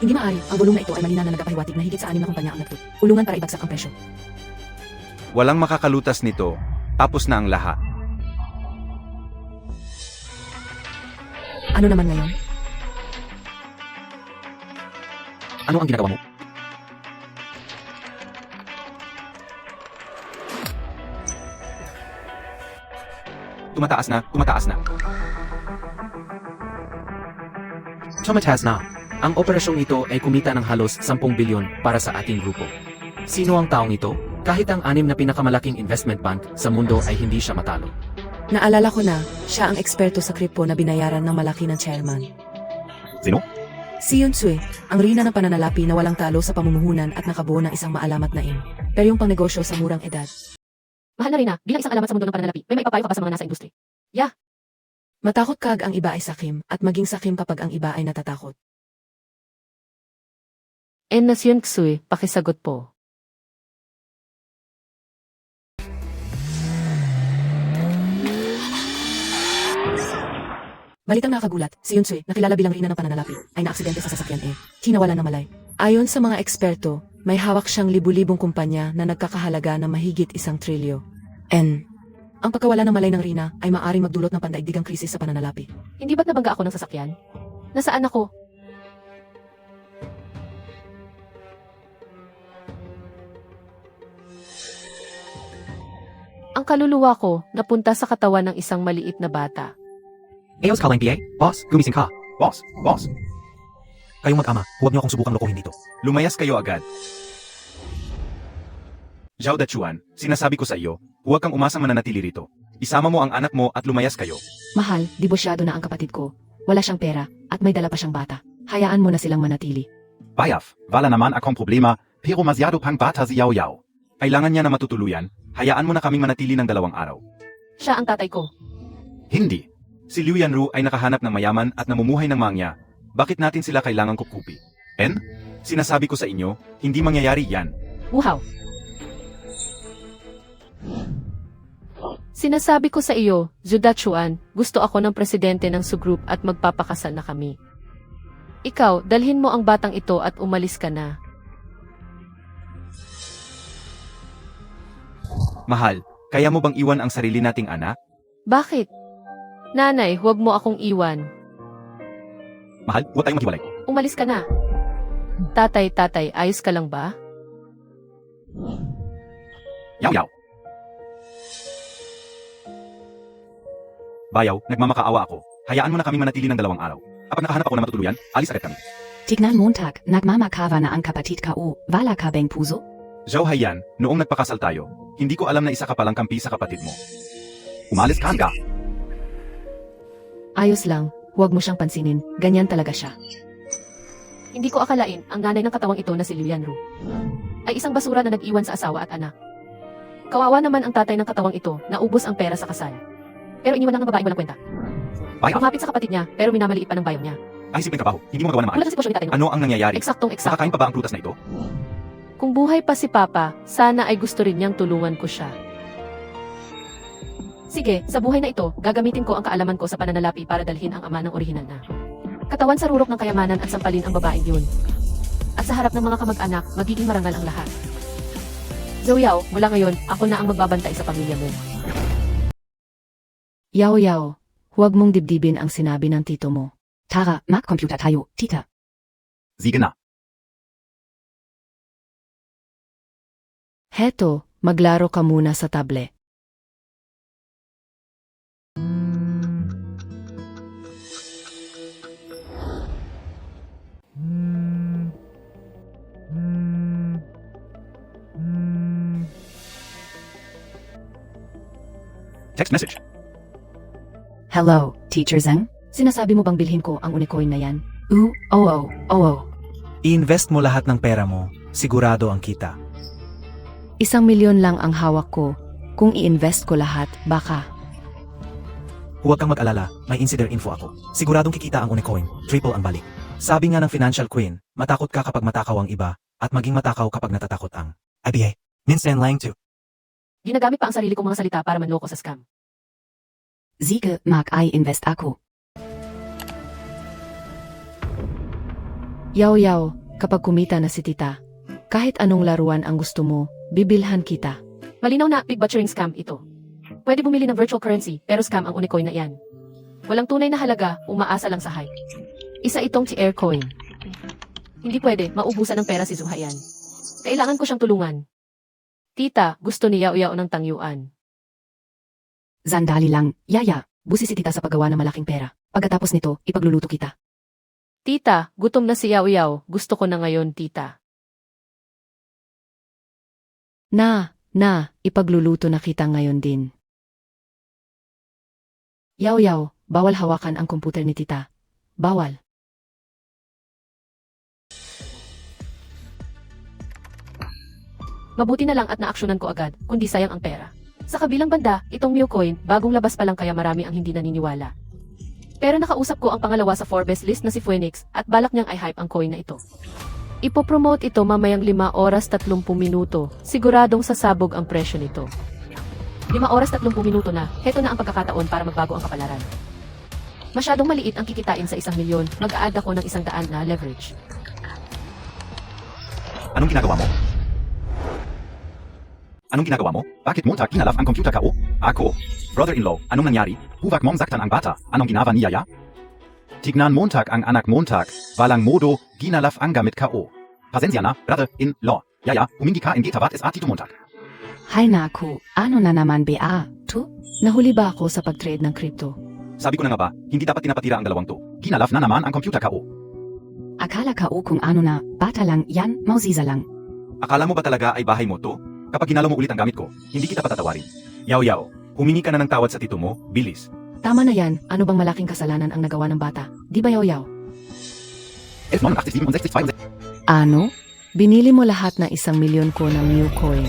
Hindi maaari, ang bulong na ito ay malinaw na nagpapahiwatig na higit sa 6 na kumpanya ang nagtulungan para ibagsak ang presyo. Walang makakalutas nito. Tapos na ang lahat. Ano naman ngayon? Ano ang ginagawa mo? Tumataas na, tumataas na. Tumataas na. Ang operasyong ito ay kumita ng halos 10 bilyon para sa ating grupo. Sino ang taong ito? Kahit ang 6 na pinakamalaking investment bank sa mundo ay hindi siya matalo. Naalala ko na, siya ang eksperto sa kripo na binayaran ng malaki ng chairman. Sino? Si Yun Sui, ang rina ng pananalapi na walang talo sa pamumuhunan at nakabuo ng isang maalamat na imperyong pangnegosyo sa murang edad. Mahal na Rina, bilang isang alamat sa mundo ng pananalapi, may maipapayo ka ba sa mga nasa industry? Matakot kag ang iba ay sakim at maging sakim kapag ang iba ay natatakot. En Nasyon Ksui, pakisagot po. Balitang nakagulat, si Yun Sui, nakilala bilang rina ng pananalapi, ay naaksidente sa sasakyan hinawala ng malay. Ayon sa mga eksperto, may hawak siyang libu-libong kumpanya na nagkakahalaga ng mahigit 1 trilyo. Ang pagkawala ng malay ng rina ay maaring magdulot ng pandaigdigang krisis sa pananalapi. Hindi ba't nabangga ako ng sasakyan? Nasaan ako? Ang kaluluwa ko napunta sa katawan ng isang maliit na bata. Ayos ka lang, PA. Boss, gumising ka. Boss, boss. Kayong mag-ama, huwag niyo akong subukang lokohin dito. Lumayas kayo agad. Zhao Dachuan, sinasabi ko sa iyo, huwag kang umasang mananatili rito. Isama mo ang anak mo at lumayas kayo. Mahal, dibosyado na ang kapatid ko. Wala siyang pera at may dala pa siyang bata. Hayaan mo na silang manatili. Bayaf, wala naman akong problema, pero masyado pang bata si Yao Yao. Kailangan niya na matutuluyan, hayaan mo na kaming manatili ng 2 araw. Siya ang tatay ko. Hindi. Si Liu Yanru ay nakahanap ng mayaman at namumuhay ng mangya. Bakit natin sila kailangang kukupi? Sinasabi ko sa inyo, hindi mangyayari yan. Wow! Sinasabi ko sa iyo, Zudachuan, gusto ako ng presidente ng Sugroup at magpapakasal na kami. Ikaw, dalhin mo ang batang ito at umalis ka na. Mahal, kaya mo bang iwan ang sarili nating anak? Bakit? Nanay, huwag mo akong iwan. Mahal, huwag tayong maghiwalay. Umalis ka na. Tatay, ayos ka lang ba? Yao Yao. Bayaw, nagmamakaawa ako. Hayaan mo na kaming manatili ng 2 araw. Kapag nakahanap ako na matutuluyan, alis agad kami. Tignan Montag, nagmamakawa na ang kapatid ko, wala ka bang puso? Zhao Haiyan, noong nagpakasal tayo, hindi ko alam na isa ka palang kampi sa kapatid mo. Umalis ka hangga. Ayos lang, huwag mo siyang pansinin. Ganyan talaga siya. Hindi ko akalain ang nanay ng katawang ito na si Liu Yanru ay isang basura na nag-iwan sa asawa at anak. Kawawa naman ang tatay ng katawang ito na ubos ang pera sa kasal. Pero iniwan lang ng babaeng walang kwenta. Bayaf, Kumapit sa kapatid niya pero minamaliit pa ng bayaw niya. ay simpleng trabaho. Hindi mo magawa na Wala maayos. sa sitwasyon ni tatay mo. Ano ang nangyayari? Eksaktong. Nakakain pa ba ang prutas na ito? Kung buhay pa si Papa, sana ay gusto rin niyang tulungan ko siya. Sige, sa buhay na ito, gagamitin ko ang kaalaman ko sa pananalapi para dalhin ang ama ng orihinal na katawan sa rurok ng kayamanan at sampalin ang babaeng yun. At sa harap ng mga kamag-anak, magiging marangal ang lahat. Zhou Yao, mula ngayon, ako na ang magbabantay sa pamilya mo. Yao, huwag mong dibdibin ang sinabi ng tito mo. Tara, mag-computer tayo, tita. Sige na. Heto, maglaro ka muna sa tablet. Text message. Hello, Teacher Zeng? Sinasabi mo bang bilhin ko ang unicoin na yan? Oo. I-invest mo lahat ng pera mo, sigurado ang kita. 1 milyon lang ang hawak ko. Kung i-invest ko lahat, baka. Huwag kang mag-alala, may insider info ako. Siguradong kikita ang Unicoin, triple ang balik. Sabi nga ng Financial Queen, matakot ka kapag matakaw ang iba, at maging matakaw kapag natatakot ang IBA. Minsan lang to. Ginagamit pa ang sarili kong mga salita para manloko sa scam. Sige, mag-i-invest ako. Yaw, kapag kumita na si tita, kahit anong laruan ang gusto mo, bibilhan kita. Malinaw na big butchering scam ito. Pwede bumili ng virtual currency, pero scam ang Unicoin na iyan. Walang tunay na halaga, umaasa lang sa hype. Isa itong TR coin. Hindi pwede, maubusan ng pera si Zuhayan. Kailangan ko siyang tulungan. Tita, gusto ni Yao ng tangyuan. Sandali lang, Yaya. Busi si tita sa paggawa ng malaking pera. Pagkatapos nito, ipagluluto kita. Tita, gutom na si Yao. Gusto ko na ngayon, tita. Na, ipagluluto na kita ngayon din. Yaw, bawal hawakan ang komputer ni tita. Bawal. Mabuti na lang at naaksyonan ko agad, kundi sayang ang pera. Sa kabilang banda, itong Mew bagong labas pa lang kaya marami ang hindi naniniwala. Pero nakausap ko ang pangalawa sa Forbes list na si Phoenix at balak niyang i-hype ang coin na ito. Ipopromote ito mamayang 5 oras 30 minuto. Siguradong sasabog ang presyo nito. 5 oras 30 minuto na, heto na ang pagkakataon para magbago ang kapalaran. Masyadong maliit ang kikitain sa 1 milyon, mag-a-add ako ng 100 na leverage. Anong ginagawa mo? Anong ginagawa mo? Bakit Montag ginalaf ang computer ko? Ako. Brother-in-law, anong nangyari? Huwag mong saktan ang bata. Anong ginawa ni Yaya? Tignan Montag ang anak Montag. Walang modo, ginalaf ang gamit ko. Pasensya na, brother-in-law. Yaya, humingi ka in gitabat es atito Montag. Hay naku, ano na naman ba? Nahuli ba ako sa pag-trade ng crypto? Sabi ko na nga ba, hindi dapat tinapatira ang dalawang to. Ginalaf na naman ang computer ko. Akala ka kung ano na, bata lang yan, mausisa lang. Akala mo ba talaga ay bahay mo to? Kapag ginalaw mo ulit ang gamit ko, hindi kita patatawarin. Yaw, humingi ka na ng tawad sa tito mo, bilis. Tama na yan, ano bang malaking kasalanan ang nagawa ng bata? Di ba Yaw? 11, 67, 62. Ano? Binili mo lahat na 1 milyon ko ng Mew coin.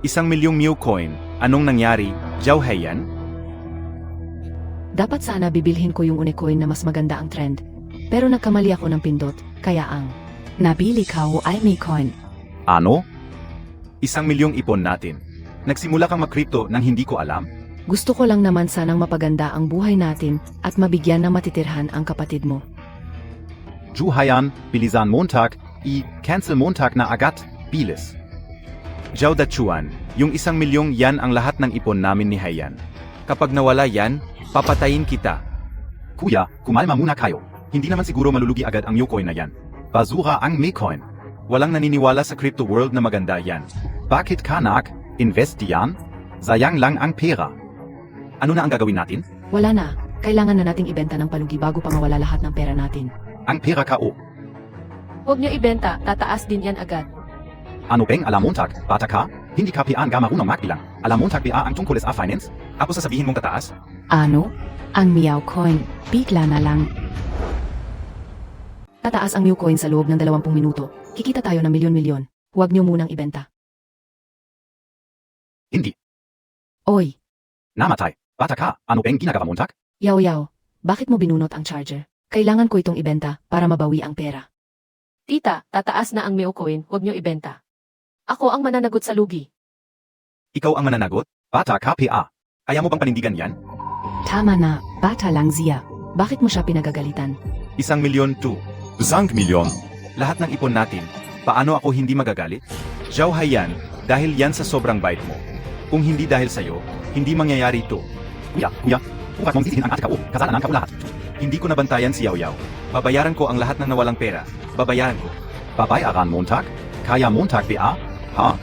1 milyong Mew coin. Anong nangyari, Zhao Heiyan? Dapat sana bibilhin ko yung Unicoin na mas maganda ang trend. Pero nagkamali ako ng pindot, kaya ang Nabili ka o ay may coin. Ano? 1 milyong ipon natin. Nagsimula kang mag-crypto nang hindi ko alam? gusto ko lang naman sanang mapaganda ang buhay natin at mabigyan ng matitirhan ang kapatid mo. Juhayan, bilisan Montag, cancel Montag na agad, bilis. Zhao Dachuan, yung 1 milyong yan ang lahat ng ipon namin ni Heiyan. Kapag nawala yan, papatayin kita. Kuya, kumalma muna kayo. Hindi naman siguro malulugi agad ang Mew na yan. Basura ang Mew. Walang naniniwala sa crypto world na maganda yan. Bakit ka invest diyan? Sayang lang ang pera. Ano na ang gagawin natin? Wala na, kailangan na nating ibenta ng palugi bago pa mawala lahat ng pera natin. Ang pera ko. Huwag niyo ibenta, tataas din yan agad. Ano bang alam Montag, bata ka? Hindi ka pian ga marunong magbilang. Alam Montag ba ang tungkol sa finance? Ako sasabihin mong tataas? Ano? Ang Meow coin, bigla na lang. Tataas ang Mew coin sa loob ng 20 minuto. Kikita tayo ng milyon-milyon. Huwag niyo munang ibenta. Hindi. Oy, Namatay. Bata ka, ano bang ginagawa Montag? Yaw, bakit mo binunot ang charger? Kailangan ko itong ibenta para mabawi ang pera. Tita, tataas na ang Mew huwag niyo ibenta. Ako ang mananagot sa lugi. Ikaw ang mananagot? Bata ka pa. Kaya mo bang panindigan yan? Tama na, bata lang siya. Bakit mo siya pinagagalitan? 1 milyon to. 5 milyon. Lahat ng ipon natin. Paano ako hindi magagalit? Zhao Heiyan, dahil yan sa sobrang bait mo. Kung hindi dahil sa'yo, hindi mangyayari ito. Kuya, huwag mong sisihin ang ate ko. Kasalanan ka lahat. Hindi ko nabantayan si Yao. Babayaran ko ang lahat ng nawalang pera. Babayaran ko. Babayaran Montag? Kaya Montag ba? Ha?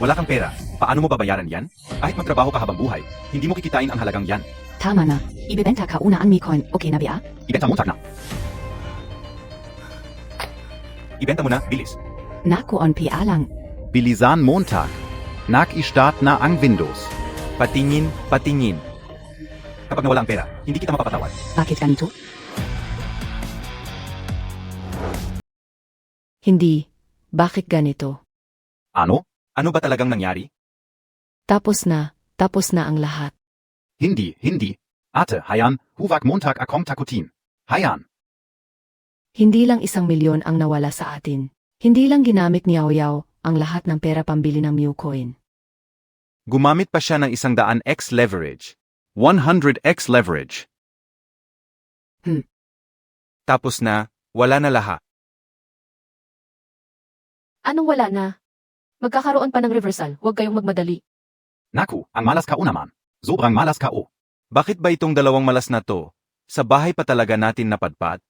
Wala kang pera. Paano mo babayaran yan? Kahit magtrabaho ka habang buhay, hindi mo kikitain ang halagang yan. Tama na, ibebenta ka una ang Meow coin, okay na ba? Ibenta Montag na. Ibenta mo na, bilis. Naku on PA lang. Bilisan Montag. Nag-i-start na ang Windows. Patingin. Kapag nawala ang pera, hindi kita mapapatawad. Bakit ganito? Hindi. Bakit ganito? Ano? Ano ba talagang nangyari? Tapos na ang lahat. Hindi. Ate, Heiyan, huwag Montag akong takutin. Heiyan. Hindi lang 1 milyon ang nawala sa atin. Hindi lang ginamit ni Yao ang lahat ng pera pambili ng Mew coin. Gumamit pa siya ng 100x leverage. 100x leverage. Tapos na, wala na lahat. Anong wala na? Magkakaroon pa ng reversal, huwag kayong magmadali. Naku, ang malas KO naman. Sobrang malas KO. Bakit ba itong dalawang malas na to? Sa bahay pa talaga natin napadpad?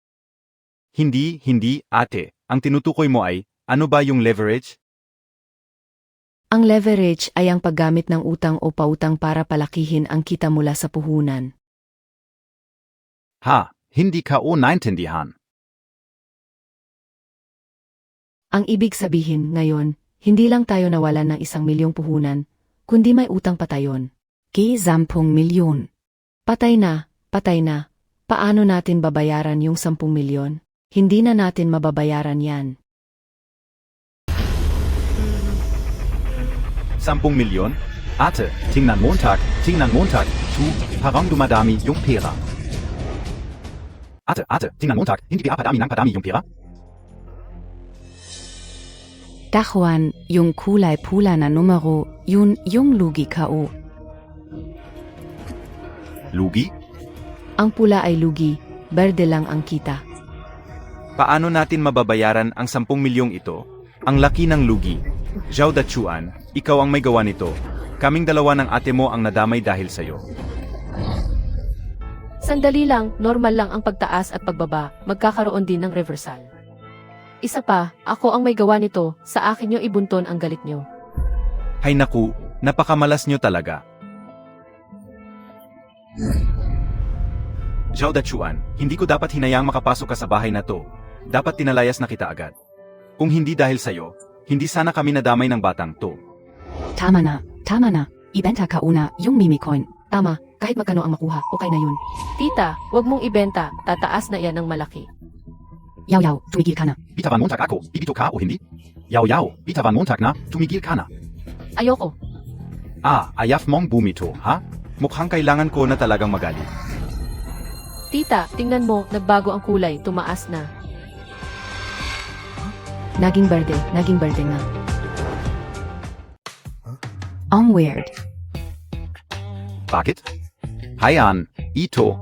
Hindi, ate. Ang tinutukoy mo ay, ano ba yung leverage? Ang leverage ay ang paggamit ng utang o pautang para palakihin ang kita mula sa puhunan. Ha, hindi KO naintindihan. Ang ibig sabihin ngayon, hindi lang tayo nawalan ng 1 milyong puhunan, kundi may utang pa tayon. G10 milyon. Patay na. Paano natin babayaran yung 10 milyon? Hindi na natin mababayaran yan. 10 milyon? Ate, tingnan Montag, tu, parang dumadami yung pera. Ate, tingnan Montag, hindi ba padami yung pera? Dahuan, yung kulay pula na numero, yun yung lugi KO. Lugi? Ang pula ay lugi, berde lang ang kita. Paano natin mababayaran ang 10 milyong ito? Ang laki ng lugi. Zhao Dachuan, ikaw ang may gawa nito. Kaming dalawa ng ate mo ang nadamay dahil sa'yo. Sandali lang, normal lang ang pagtaas at pagbaba, magkakaroon din ng reversal. Isa pa, ako ang may gawa nito, sa akin nyo ibunton ang galit nyo. Hay naku, napakamalas nyo talaga. Zhao Dachuan, hindi ko dapat hinayang makapasok ka sa bahay na to. Dapat tinalayas na kita agad. Kung hindi dahil sa'yo, hindi sana kami nadamay ng batang to. Tama na. Ibenta ka una yung Mimi coin. Tama, kahit magkano ang makuha, okay na yun. Tita, wag mong ibenta, tataas na yan ng malaki. Yaw, tumigil ka na. Bitawan Montag ako, bibito ka o hindi? Yaw, bitawan Montag na, tumigil ka na. Ayoko. Ayaf mong bumito, ha? Mukhang kailangan ko na talagang magalit. Tita, tingnan mo, nagbago ang kulay, tumaas na. Naging berde nga. Ang weird. Bakit? Hayan, ito.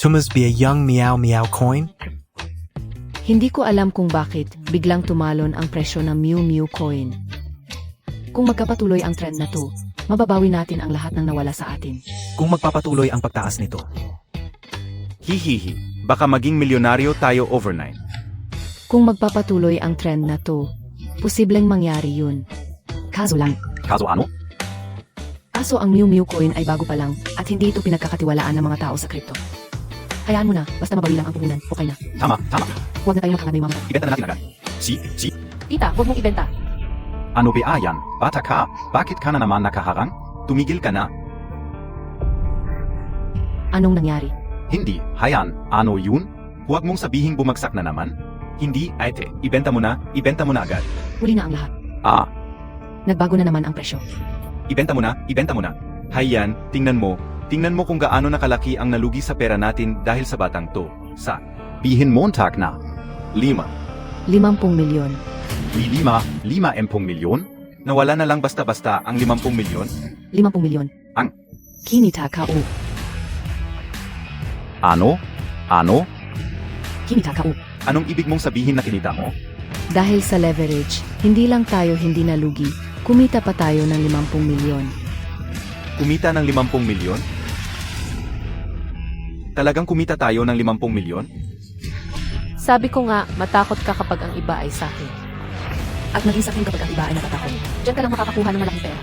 Tu must be a young meow meow coin? Hindi ko alam kung bakit biglang tumalon ang presyo ng Mew Mew coin. Kung magkapatuloy ang trend na to, mababawi natin ang lahat ng nawala sa atin. Kung magpapatuloy ang pagtaas nito. Hihihi, baka maging milyonaryo tayo overnight. Kung magpapatuloy ang trend na to, posibleng mangyari yun. Kaso lang. Kaso ano? Kaso ang Mew Mew coin ay bago pa lang at hindi ito pinagkakatiwalaan ng mga tao sa crypto. Hayaan mo na, basta mabawi lang ang puhunan, okay na. Tama. Huwag na tayong makakagay mamata. Ibenta na natin agad. Si. Tita, wag mong ibenta. Ano ba yan? Bata ka, bakit ka na naman nakaharang? Tumigil ka na. Anong nangyari? Hindi, hayan, ano yun? Huwag mong sabihing bumagsak na naman. Hindi, ate, ibenta mo na agad. Huli na ang lahat. Nagbago na naman ang presyo. Ibenta mo na. Hayan, tingnan mo kung gaano nakalaki ang nalugi sa pera natin dahil sa batang to. Bihin Montag na. 50 milyon. 5 milyon? Nawala na lang basta-basta ang 50 milyon? 50 milyon. Ang? Kinita KO. Ano? Kinita KO. Anong ibig mong sabihin na kinita mo? Dahil sa leverage, hindi lang tayo hindi nalugi, kumita pa tayo ng 50 milyon. Kumita ng 50 milyon? Talagang kumita tayo ng 50 milyon? Sabi ko nga, matakot ka kapag ang iba ay sakin. At maging sakin kapag ang iba ay natatakot. Diyan ka lang makakakuha ng malaking pera.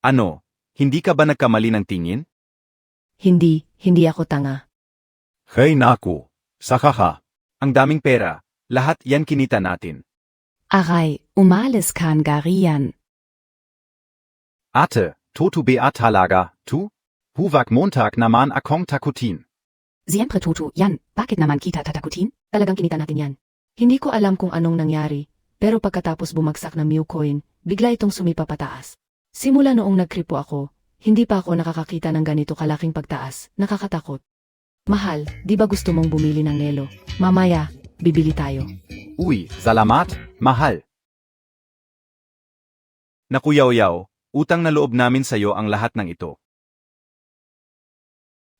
Ano? Hindi ka ba nagkamali ng tingin? Hindi ako tanga. Hey naku, sakaha. Ang daming pera, lahat yan kinita natin. Aray, umalis kan garian. Ate, Toto ba talaga, tu? Huwag Montag naman akong takutin. Siyempre Toto, yan, bakit naman kita tatakutin? Talagang kinita natin yan. Hindi ko alam kung anong nangyari, pero pagkatapos bumagsak na Mew coin, bigla itong sumipa pataas. Simula noong nagkripo ako, hindi pa ako nakakakita ng ganito kalaking pagtaas, nakakatakot. Mahal, di ba gusto mong bumili ng Nelo? Mamaya, bibili tayo. Uy, salamat, mahal. Naku yaw, utang na loob namin sa'yo ang lahat ng ito.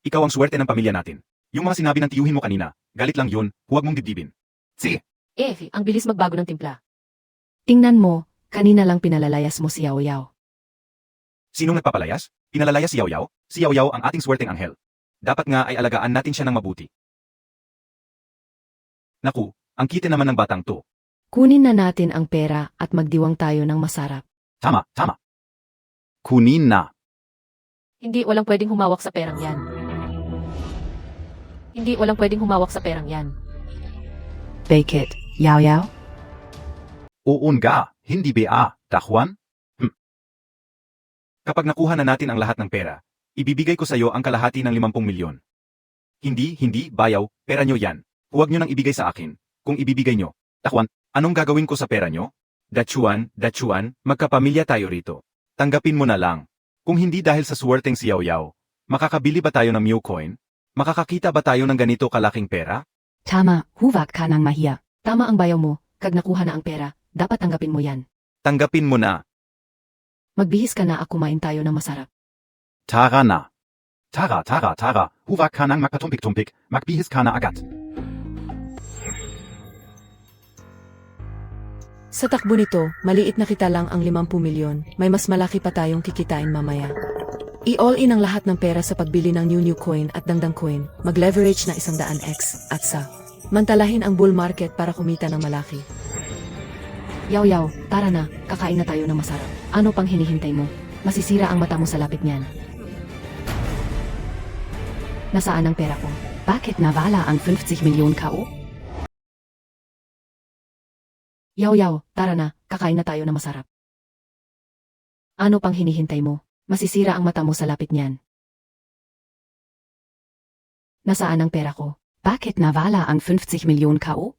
Ikaw ang swerte ng pamilya natin. Yung mga sinabi ng tiyuhin mo kanina, galit lang yun, huwag mong dibdibin. Sige, Ang bilis magbago ng timpla. Tingnan mo, kanina lang pinalalayas mo si Yao Yao. sinong nagpapalayas? Pinalalaya si Yao Yao? Si Yao Yao ang ating swerteng anghel. Dapat nga ay alagaan natin siya ng mabuti. Naku, ang kite naman ng batang to. Kunin na natin ang pera at magdiwang tayo ng masarap. Tama, tama. Kunin na. Hindi, walang pwedeng humawak sa perang yan. Hindi, walang pwedeng humawak sa perang yan. Bake it, Yao Yao. Oon ga, hindi ba, Dahuan? Kapag nakuha na natin ang lahat ng pera, ibibigay ko sa iyo ang kalahati ng 50 milyon. Hindi, bayaw, pera nyo yan. Huwag nyo nang ibigay sa akin. Kung ibibigay nyo, Dahuan, anong gagawin ko sa pera nyo? Dachuan, magkapamilya tayo rito. Tanggapin mo na lang. Kung hindi dahil sa swerteng si Yao Yao, makakabili ba tayo ng Mew Coin? Makakakita ba tayo ng ganito kalaking pera? Tama, huwag ka nang mahiya. Tama ang bayaw mo, kag nakuha na ang pera, dapat tanggapin mo yan. Tanggapin mo na. Magbihis ka na at kumain tayo ng masarap. Tara na. Tara. Huwag ka nang magpatumpik-tumpik, magbihis ka na agad. Sa takbo nito, maliit na kita lang ang 50 milyon, may mas malaki pa tayong kikitain mamaya. I-all in ang lahat ng pera sa pagbili ng new coin at dangdang coin, mag-leverage na 100x, at mantalahin ang bull market para kumita ng malaki. Yao Yao, tara na, kakain na tayo ng masarap. Ano pang hinihintay mo? Masisira ang mata mo sa lapit niyan. Nasaan ang pera ko? Bakit nawala ang 50 milyon kao? Yao Yao, tara na, kakain na tayo ng masarap. Ano pang hinihintay mo? Masisira ang mata mo sa lapit niyan. Nasaan ang pera ko? Bakit nawala ang 50 milyon kao?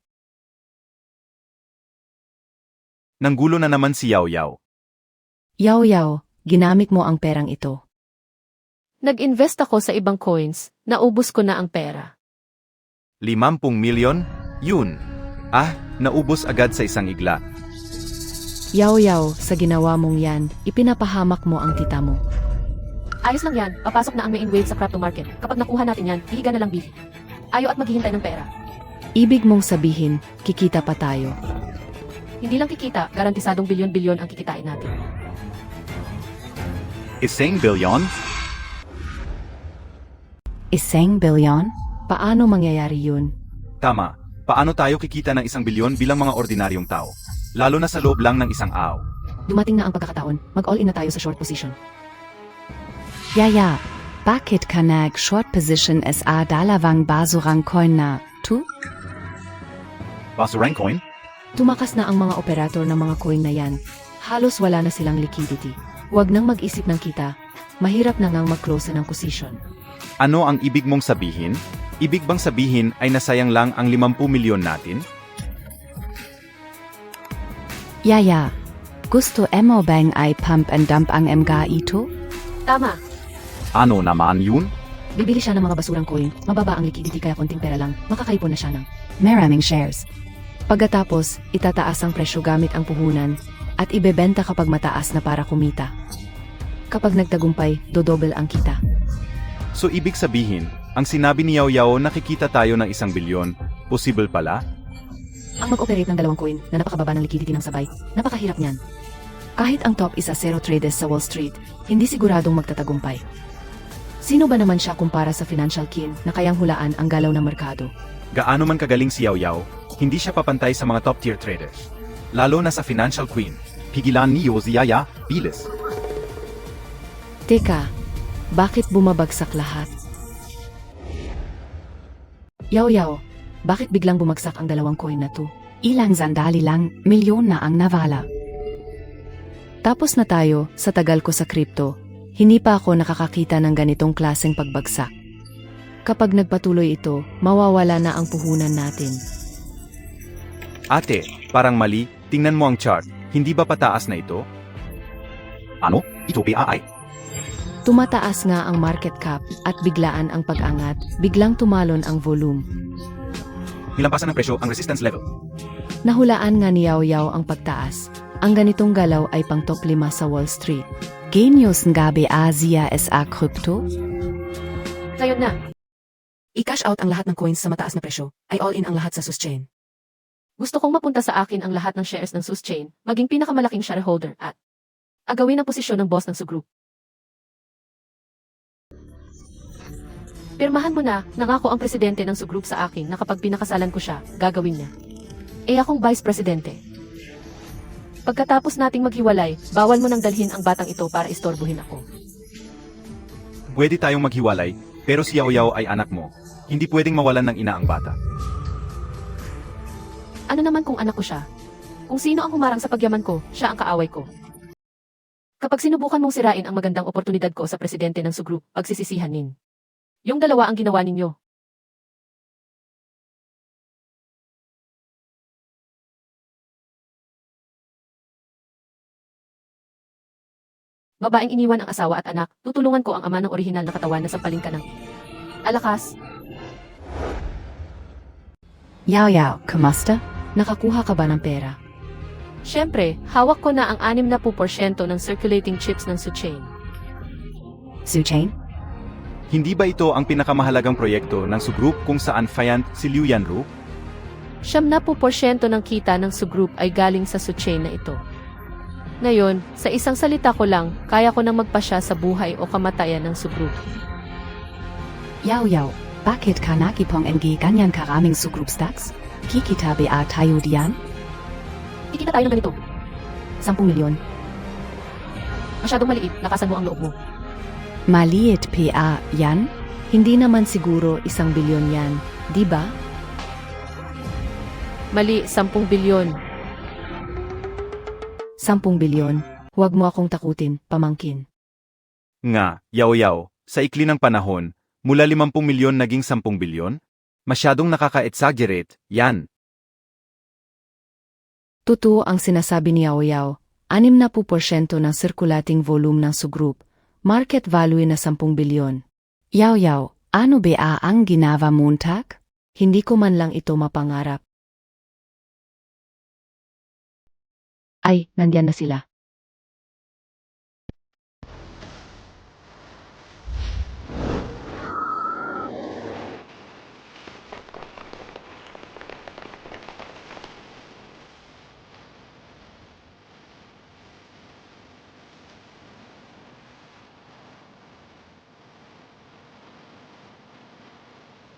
Nanggulo na naman si Yao Yao. Yao Yao, ginamit mo ang perang ito. Nag-invest ako sa ibang coins, naubos ko na ang pera. 50 milyon? Yun. Naubos agad sa isang igla. Yao Yao, sa ginawa mong yan, ipinapahamak mo ang tita mo. Ayos lang yan, papasok na ang main wave sa crypto market. Kapag nakuha natin yan, hihiga na lang bili. Ayaw at maghihintay ng pera. Ibig mong sabihin, kikita pa tayo. Hindi lang kikita, garantisadong bilyon-bilyon ang kikitain natin. Isang bilyon? Isang bilyon? Paano mangyayari yun? Tama. Paano tayo kikita ng 1 bilyon bilang mga ordinaryong tao? Lalo na sa loob lang ng isang araw. Dumating na ang pagkakataon, mag-all in na tayo sa short position. Yaya, bakit ka nag-short position SA dalawang basurang coin na, tu? Basurang coin? Tumakas na ang mga operator ng mga coin na yan. Halos wala na silang liquidity. Huwag nang mag-isip ng kita. Mahirap na ngang mag-close ng position. Ano ang ibig mong sabihin? Ibig bang sabihin ay nasayang lang ang 50 milyon natin? Yaya, gusto mo bang ay pump and dump ang mga ito? Tama, Ano naman yun? Bibili siya ng mga basurang coin, mababa ang liquidity kaya konting pera lang, makakaipon na siya ng maraming shares. Pagkatapos, itataas ang presyo gamit ang puhunan at ibebenta kapag mataas na para kumita. Kapag nagtagumpay, dodobel ang kita. So ibig sabihin, ang sinabi ni Yao Yao nakikita tayo ng 1 bilyon, possible pala? Ang mag-operate ng 2 coin na napakababa ng liquidity ng sabay, napakahirap niyan. Kahit ang top isa zero traders sa Wall Street, hindi siguradong magtatagumpay. Sino ba naman siya kumpara sa financial king na kayang hulaan ang galaw ng merkado? Gaano man kagaling si Yao Yao, hindi siya papantay sa mga top-tier traders. Lalo na sa financial queen. Pigilan niyo si Yaya, bilis. Teka, bakit bumabagsak lahat? Yao Yao, bakit biglang bumagsak ang 2 coin na to? Ilang sandali lang, milyon na ang nawala. Tapos na tayo, sa tagal ko sa crypto, hindi pa ako nakakakita ng ganitong klaseng pagbagsak. Kapag nagpatuloy ito, mawawala na ang puhunan natin. Ate, parang mali, tingnan mo ang chart, hindi ba pataas na ito? Ano? Ito ba ay? Tumataas nga ang market cap at biglaan ang pag-angat, biglang tumalon ang volume. Nilampasan ng presyo ang resistance level. Nahulaan nga ni Yao Yao ang pagtaas. Ang ganitong galaw ay pang top 5 sa Wall Street. Genius nga ba Asia SA Crypto? Ngayon na, I-cash out ang lahat ng coins sa mataas na presyo, ay all-in ang lahat sa SUSchain. gusto kong mapunta sa akin ang lahat ng shares ng SUSchain, maging pinakamalaking shareholder at agawin ang posisyon ng boss ng Su Group. Pirmahan mo na, nangako ang presidente ng Su Group sa akin na kapag pinakasalan ko siya, gagawin niya. Akong vice presidente. Pagkatapos nating maghiwalay, bawal mo nang dalhin ang batang ito para istorbohin ako. Pwede tayong maghiwalay, pero si Yao Yao ay anak mo. Hindi pwedeng mawalan ng ina ang bata. Ano naman kung anak ko siya? Kung sino ang humarang sa pagyaman ko, siya ang kaaway ko. Kapag sinubukan mong sirain ang magandang oportunidad ko sa presidente ng Su Group, pagsisisihan nin. Yung dalawa ang ginawa ninyo. Babaeng iniwan ang asawa at anak, tutulungan ko ang ama ng orihinal na katawan na sampalin ka ng alakas. Yao Yao, kamusta? Nakakuha ka ba ng pera? Siyempre, hawak ko na ang 60% ng circulating chips ng SUSchain. SUSchain? Hindi ba ito ang pinakamahalagang proyekto ng Su Group kung saan Fayant si Liu Yanru? 70% ng kita ng Su Group ay galing sa SUSchain na ito. Ngayon, sa isang salita ko lang, kaya ko nang magpasya sa buhay o kamatayan ng Su Group. Yao Yao, bakit ka nakipong-NG ganyan karaming Su Group stocks? Kikita ba tayo diyan? Kikita tayo ng ganito. 10 milyon. Masyadong maliit, lakasan mo ang loob mo. Maliit pa yan? Hindi naman siguro 1 bilyon yan, di ba? Mali, 10 bilyon. 10 bilyon. Huwag mo akong takutin, pamangkin. Nga, Yao Yao, sa ikli ng panahon, mula 50 milyon naging 10 bilyon? Masyadong nakaka-exaggerate, yan. Totoo ang sinasabi ni Yao Yao, 60% ng circulating volume ng Su Group, market value na 10 bilyon. Yao Yao, ano ba ang ginawa Montag? Hindi ko man lang ito mapangarap. Ay, nandyan na sila.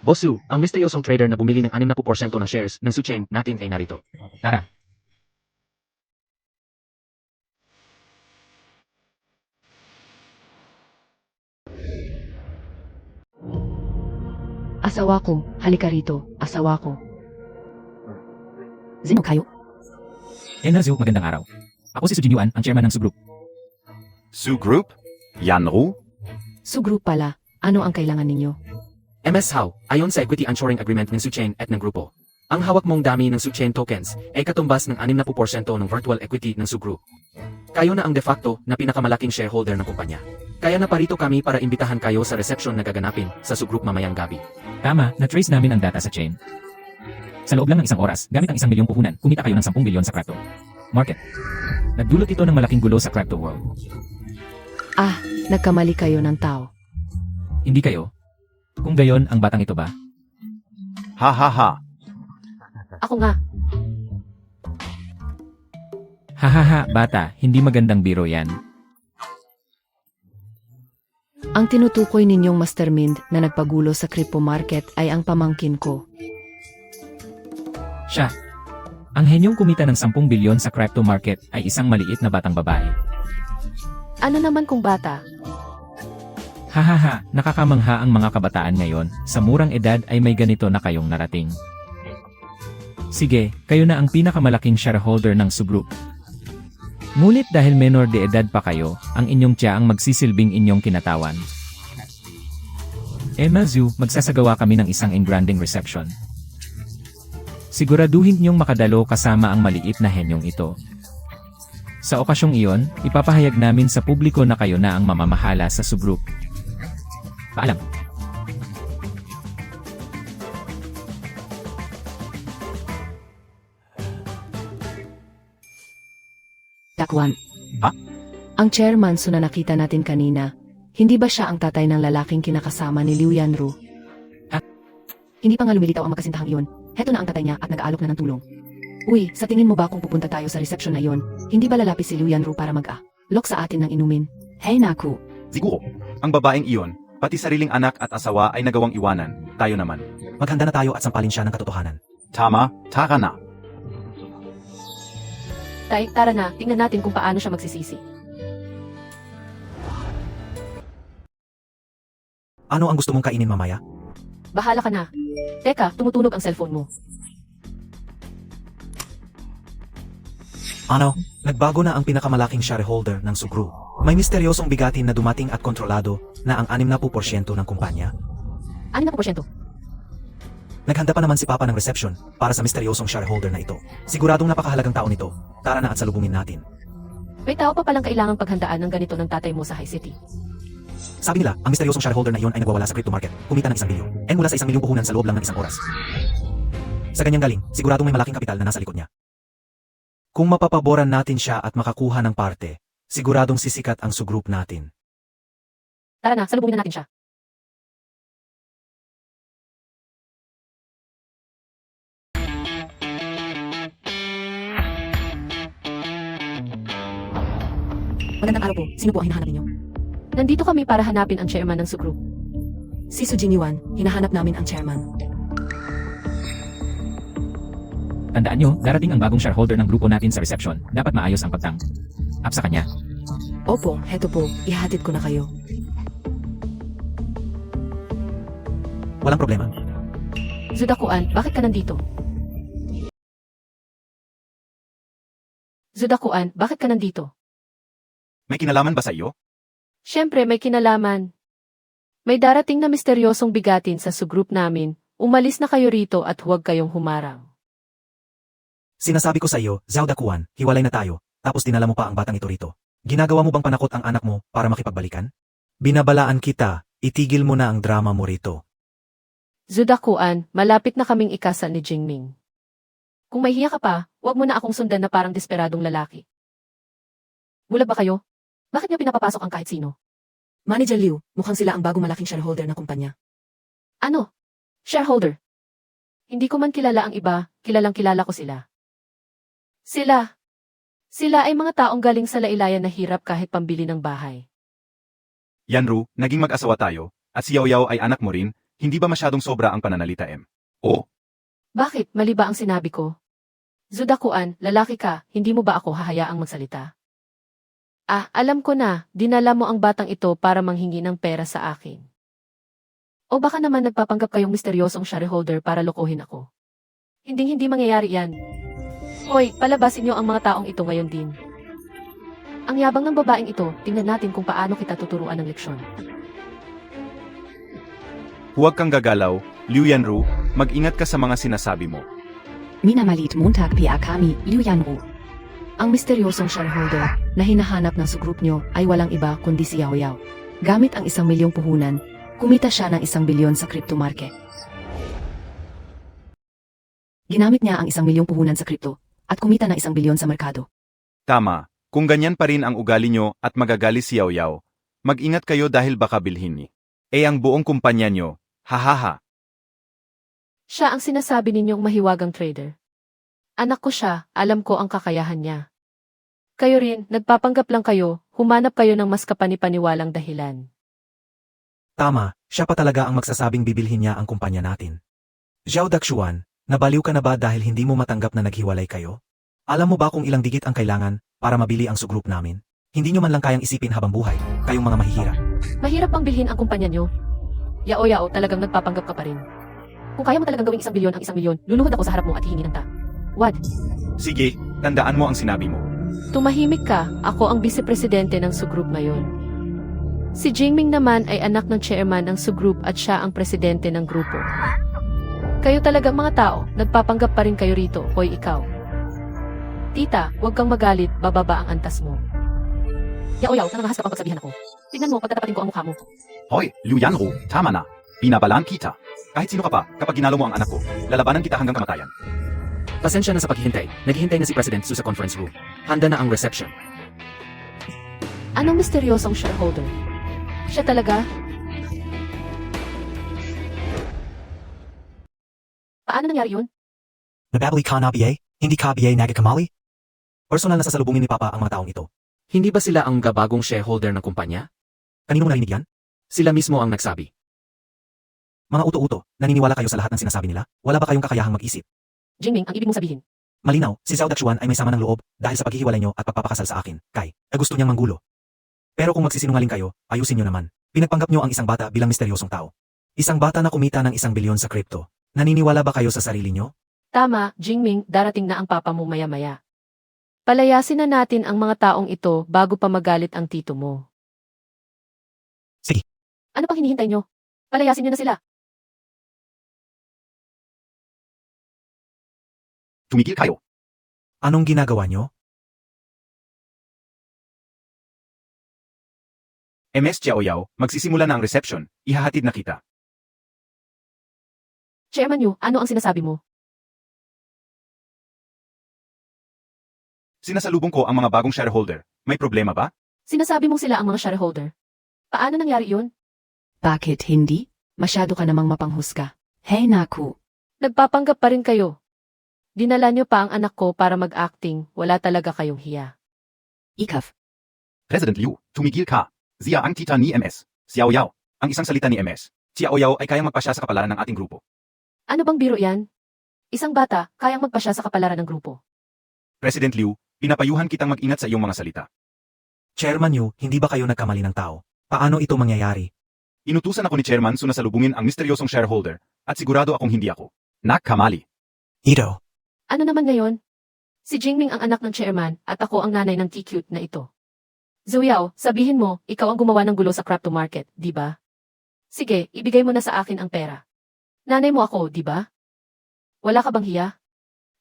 Bosu, ang misteryosong trader na bumili ng 60% ng shares ng SUSchain natin ay narito. Tara. Asawa ko, halika rito, asawa ko. Sino kayo? Enazio, magandang araw. Ako si Sujin Yuan, ang chairman ng Su Group. Su Group? Yanru? Su Group pala, ano ang kailangan ninyo? MS How, ayon sa Equity Anshoring Agreement ng SUSchain at ng grupo. Ang hawak mong dami ng SUSchain tokens ay katumbas ng 60% ng virtual equity ng Su Group. Kayo na ang de facto na pinakamalaking shareholder ng kumpanya. Kaya naparito kami para imbitahan kayo sa reception na gaganapin sa Su Group mamayang gabi. Tama, na-trace namin ang data sa chain. Sa loob lang ng 1 oras, gamit ang 1 milyong puhunan, kumita kayo ng 10 bilyon sa crypto market. Nagdulot ito ng malaking gulo sa crypto world. Ah, nagkamali kayo ng tao. Hindi kayo? Kung gayon, ang batang ito ba? Ha ha ha. Ako nga. Hahaha, bata, hindi magandang biro yan. Ang tinutukoy ninyong mastermind na nagpagulo sa crypto market ay ang pamangkin ko. Siya. Ang henyong kumita ng 10 bilyon sa crypto market ay isang maliit na batang babae. Ano naman kung bata? Hahaha, nakakamangha ang mga kabataan ngayon, sa murang edad ay may ganito na kayong narating. Sige, kayo na ang pinakamalaking shareholder ng Su Group. Ngunit dahil menor de edad pa kayo, ang inyong tiya ang magsisilbing inyong kinatawan. Mazu, magsasagawa kami ng isang engranding reception. Siguraduhin niyong makadalo kasama ang maliit na henyong ito. Sa okasyong iyon, ipapahayag namin sa publiko na kayo na ang mamamahala sa Su Group. Paalam. Dakwan. Ang chairman so na nakita natin kanina, Hindi ba siya ang tatay ng lalaking kinakasama ni Liu Yanru? Hindi pa nga lumilitaw ang magkasintahang iyon. Heto na ang tatay niya at nag-aalok na ng tulong. Uy, sa tingin mo ba kung pupunta tayo sa reception na iyon, hindi ba lalapit si Liu Yanru para mag-alok sa atin ng inumin? Hey naku! Siguro, ang babaeng iyon, pati sariling anak at asawa ay nagawang iwanan. Tayo naman. Maghanda na tayo at sampalin siya ng katotohanan. Tama, tara na. Tay, tara na, tingnan natin kung paano siya magsisisi. Ano ang gusto mong kainin mamaya? Bahala ka na. Teka, tumutunog ang cellphone mo. Ano? Nagbago na ang pinakamalaking shareholder ng Sugru. May misteryosong bigatin na dumating at kontrolado na ang 60% ng kumpanya. 6%. Naghanda pa naman si Papa ng reception para sa misteryosong shareholder na ito. Siguradong napakahalagang tao nito. Tara na at salubungin natin. May tao pa palang kailangang paghandaan ng ganito ng tatay mo sa High City. Sabi nila, ang misteryosong shareholder na iyon ay nagwawala sa crypto market, kumita ng 1 bilyon, and mula sa 1 milyong puhunan sa loob lang ng 1 oras. Sa ganyang galing, siguradong may malaking kapital na nasa likod niya. Kung mapapaboran natin siya at makakuha ng parte, siguradong sisikat ang Sugroup natin. Tara na, salubungin na natin siya. Magandang araw po. Sino po ang hinahanap ninyo? Nandito kami para hanapin ang chairman ng Sugroup. Si Sujin Yuan, hinahanap namin ang chairman. Tandaan nyo, darating ang bagong shareholder ng grupo natin sa reception. Dapat maayos ang pagtang-up sa kanya. Opo, heto po. Ihahatid ko na kayo. Walang problema. Zudakuan, bakit ka nandito? Zudakuan, bakit ka nandito? May kinalaman ba sa iyo? Siyempre, may kinalaman. May darating na misteryosong bigatin sa Sugroup namin. Umalis na kayo rito at huwag kayong humarang. Sinasabi ko sa iyo, Zhao Dakuan, hiwalay na tayo, tapos dinala mo pa ang batang ito rito. Ginagawa mo bang panakot ang anak mo para makipagbalikan? Binabalaan kita, itigil mo na ang drama mo rito. Zudakuan, malapit na kaming ikasal ni Jingming. Kung may hiya ka pa, huwag mo na akong sundan na parang desperadong lalaki. Bulag ba kayo? Bakit niyo pinapapasok ang kahit sino? Manager Liu, mukhang sila ang bagong malaking shareholder ng kumpanya. Ano? Shareholder? Hindi ko man kilala ang iba, kilalang kilala ko sila. Sila ay mga taong galing sa lailayan na hirap kahit pambili ng bahay. Yanru, naging mag-asawa tayo, at si Yao Yao ay anak mo rin, hindi ba masyadong sobra ang pananalita O, Bakit? Mali ba ang sinabi ko? Zudakuan, lalaki ka, hindi mo ba ako hahayaang magsalita? Alam ko na, dinala mo ang batang ito para manghingi ng pera sa akin. O baka naman nagpapanggap kayong misteryosong shareholder para lokohin ako. Hindi mangyayari yan. Hoy, palabasin niyo ang mga taong ito ngayon din. Ang yabang ng babaeng ito, tingnan natin kung paano kita tuturuan ng leksyon. huwag kang gagalaw, Liu Yanru, mag-ingat ka sa mga sinasabi mo. Minamalit Montag Pia kami, Liu Yanru. Ang misteryosong shareholder na hinahanap ng Sugroup nyo ay walang iba kundi si Yao Yao. Gamit ang 1 milyong puhunan, kumita siya ng 1 bilyon sa crypto market. Ginamit niya ang 1 milyong puhunan sa crypto at kumita ng 1 bilyon sa merkado. Tama, kung ganyan pa rin ang ugali nyo at magagali si Yao Yao, mag-ingat kayo dahil baka bilhin ni. Ang buong kumpanya nyo, hahaha. Siya ang sinasabi ninyong mahiwagang trader. Anak ko siya, alam ko ang kakayahan niya. Kayo rin, nagpapanggap lang kayo, humanap kayo ng mas kapani-paniwalang dahilan. Tama, siya pa talaga ang magsasabing bibilhin niya ang kumpanya natin. Zhao Daxuan, nabaliw ka na ba dahil hindi mo matanggap na naghiwalay kayo? Alam mo ba kung ilang digit ang kailangan para mabili ang Sugroup namin? Hindi nyo man lang kayang isipin habang buhay, kayong mga mahihirap. Mahirap pang bilhin ang kumpanya nyo. Yao, talagang nagpapanggap ka pa rin. Kung kaya mo talagang gawing 1 bilyon ang 1 milyon, luluhod ako sa harap mo at hihingi ng What? Sige, tandaan mo ang sinabi mo. Tumahimik ka, ako ang vice-presidente ng Sugroup ngayon. Si Jingming naman ay anak ng chairman ng Sugroup at siya ang presidente ng grupo. Kayo talagang mga tao, nagpapanggap pa rin kayo rito, hoy ikaw. Tita, huwag kang magalit, bababa ang antas mo. Yao, nangahas ka pang pagsabihan ako. Tingnan mo, pagtatapatin ko ang mukha mo. Hoy, Liu Yanru, tama na. Binabalaan kita. Kahit sino ka pa, kapag ginalo mo ang anak ko, lalabanan kita hanggang kamatayan. Pasensya na sa paghihintay. Naghihintay na si President Su sa conference room. Handa na ang reception. Anong misteryosong shareholder? Siya talaga? Paano nangyari yun? Nababali ka na BA? Hindi ka BA nagakamali? Personal na sasalubungin ni Papa ang mga taong ito. Hindi ba sila ang bagong shareholder ng kumpanya? Kaninong narinig yan? Sila mismo ang nagsabi. Mga uto-uto, naniniwala kayo sa lahat ng sinasabi nila? Wala ba kayong kakayahang mag-isip? Jingming, ang ibig mong sabihin. Malinaw, si Zhao Dachuan ay may sama ng loob dahil sa paghihiwalay nyo at pagpapakasal sa akin, Kai, na gusto niyang manggulo. Pero kung magsisinungaling kayo, ayusin nyo naman. Pinagpanggap nyo ang isang bata bilang misteryosong tao. Isang bata na kumita ng 1 bilyon sa crypto. Naniniwala ba kayo sa sarili nyo? Tama, Jingming, darating na ang papa mo maya-maya. Palayasin na natin ang mga taong ito bago pa magalit ang tito mo. Sige. Ano pang hinihintay nyo? Palayasin nyo na sila. Tumigil kayo. Anong ginagawa nyo? MS Xiaoyao, magsisimula na ang reception, ihahatid na kita. Chairman Yu, ano ang sinasabi mo? Sinasalubong ko ang mga bagong shareholder. May problema ba? Sinasabi mong sila ang mga shareholder. Paano nangyari yun? Bakit hindi? Masyado ka namang mapanghusga. Hey naku. Nagpapanggap pa rin kayo. Dinala nyo pa ang anak ko para mag-acting, wala talaga kayong hiya. Ikaf. President Liu, tumigil ka. Zia ang tita ni MS. Xiaoyao, ang isang salita ni MS. Xiaoyao ay kayang magpasya sa kapalaran ng ating grupo. Ano bang biro yan? Isang bata, kayang magpasya sa kapalaran ng grupo. President Liu, pinapayuhan kitang mag-ingat sa iyong mga salita. Chairman Yu, hindi ba kayo nagkamali ng tao? Paano ito mangyayari? Inutusan ako ni Chairman Su na salubungin ang misteryosong shareholder, at sigurado akong hindi ako. Nagkamali. Ito. Ano naman ngayon? Si Jingming ang anak ng chairman at ako ang nanay ng T-cute na ito. Zuyao, sabihin mo, ikaw ang gumawa ng gulo sa crypto market, di ba? Sige, ibigay mo na sa akin ang pera. Nanay mo ako, di ba? Wala ka bang hiya?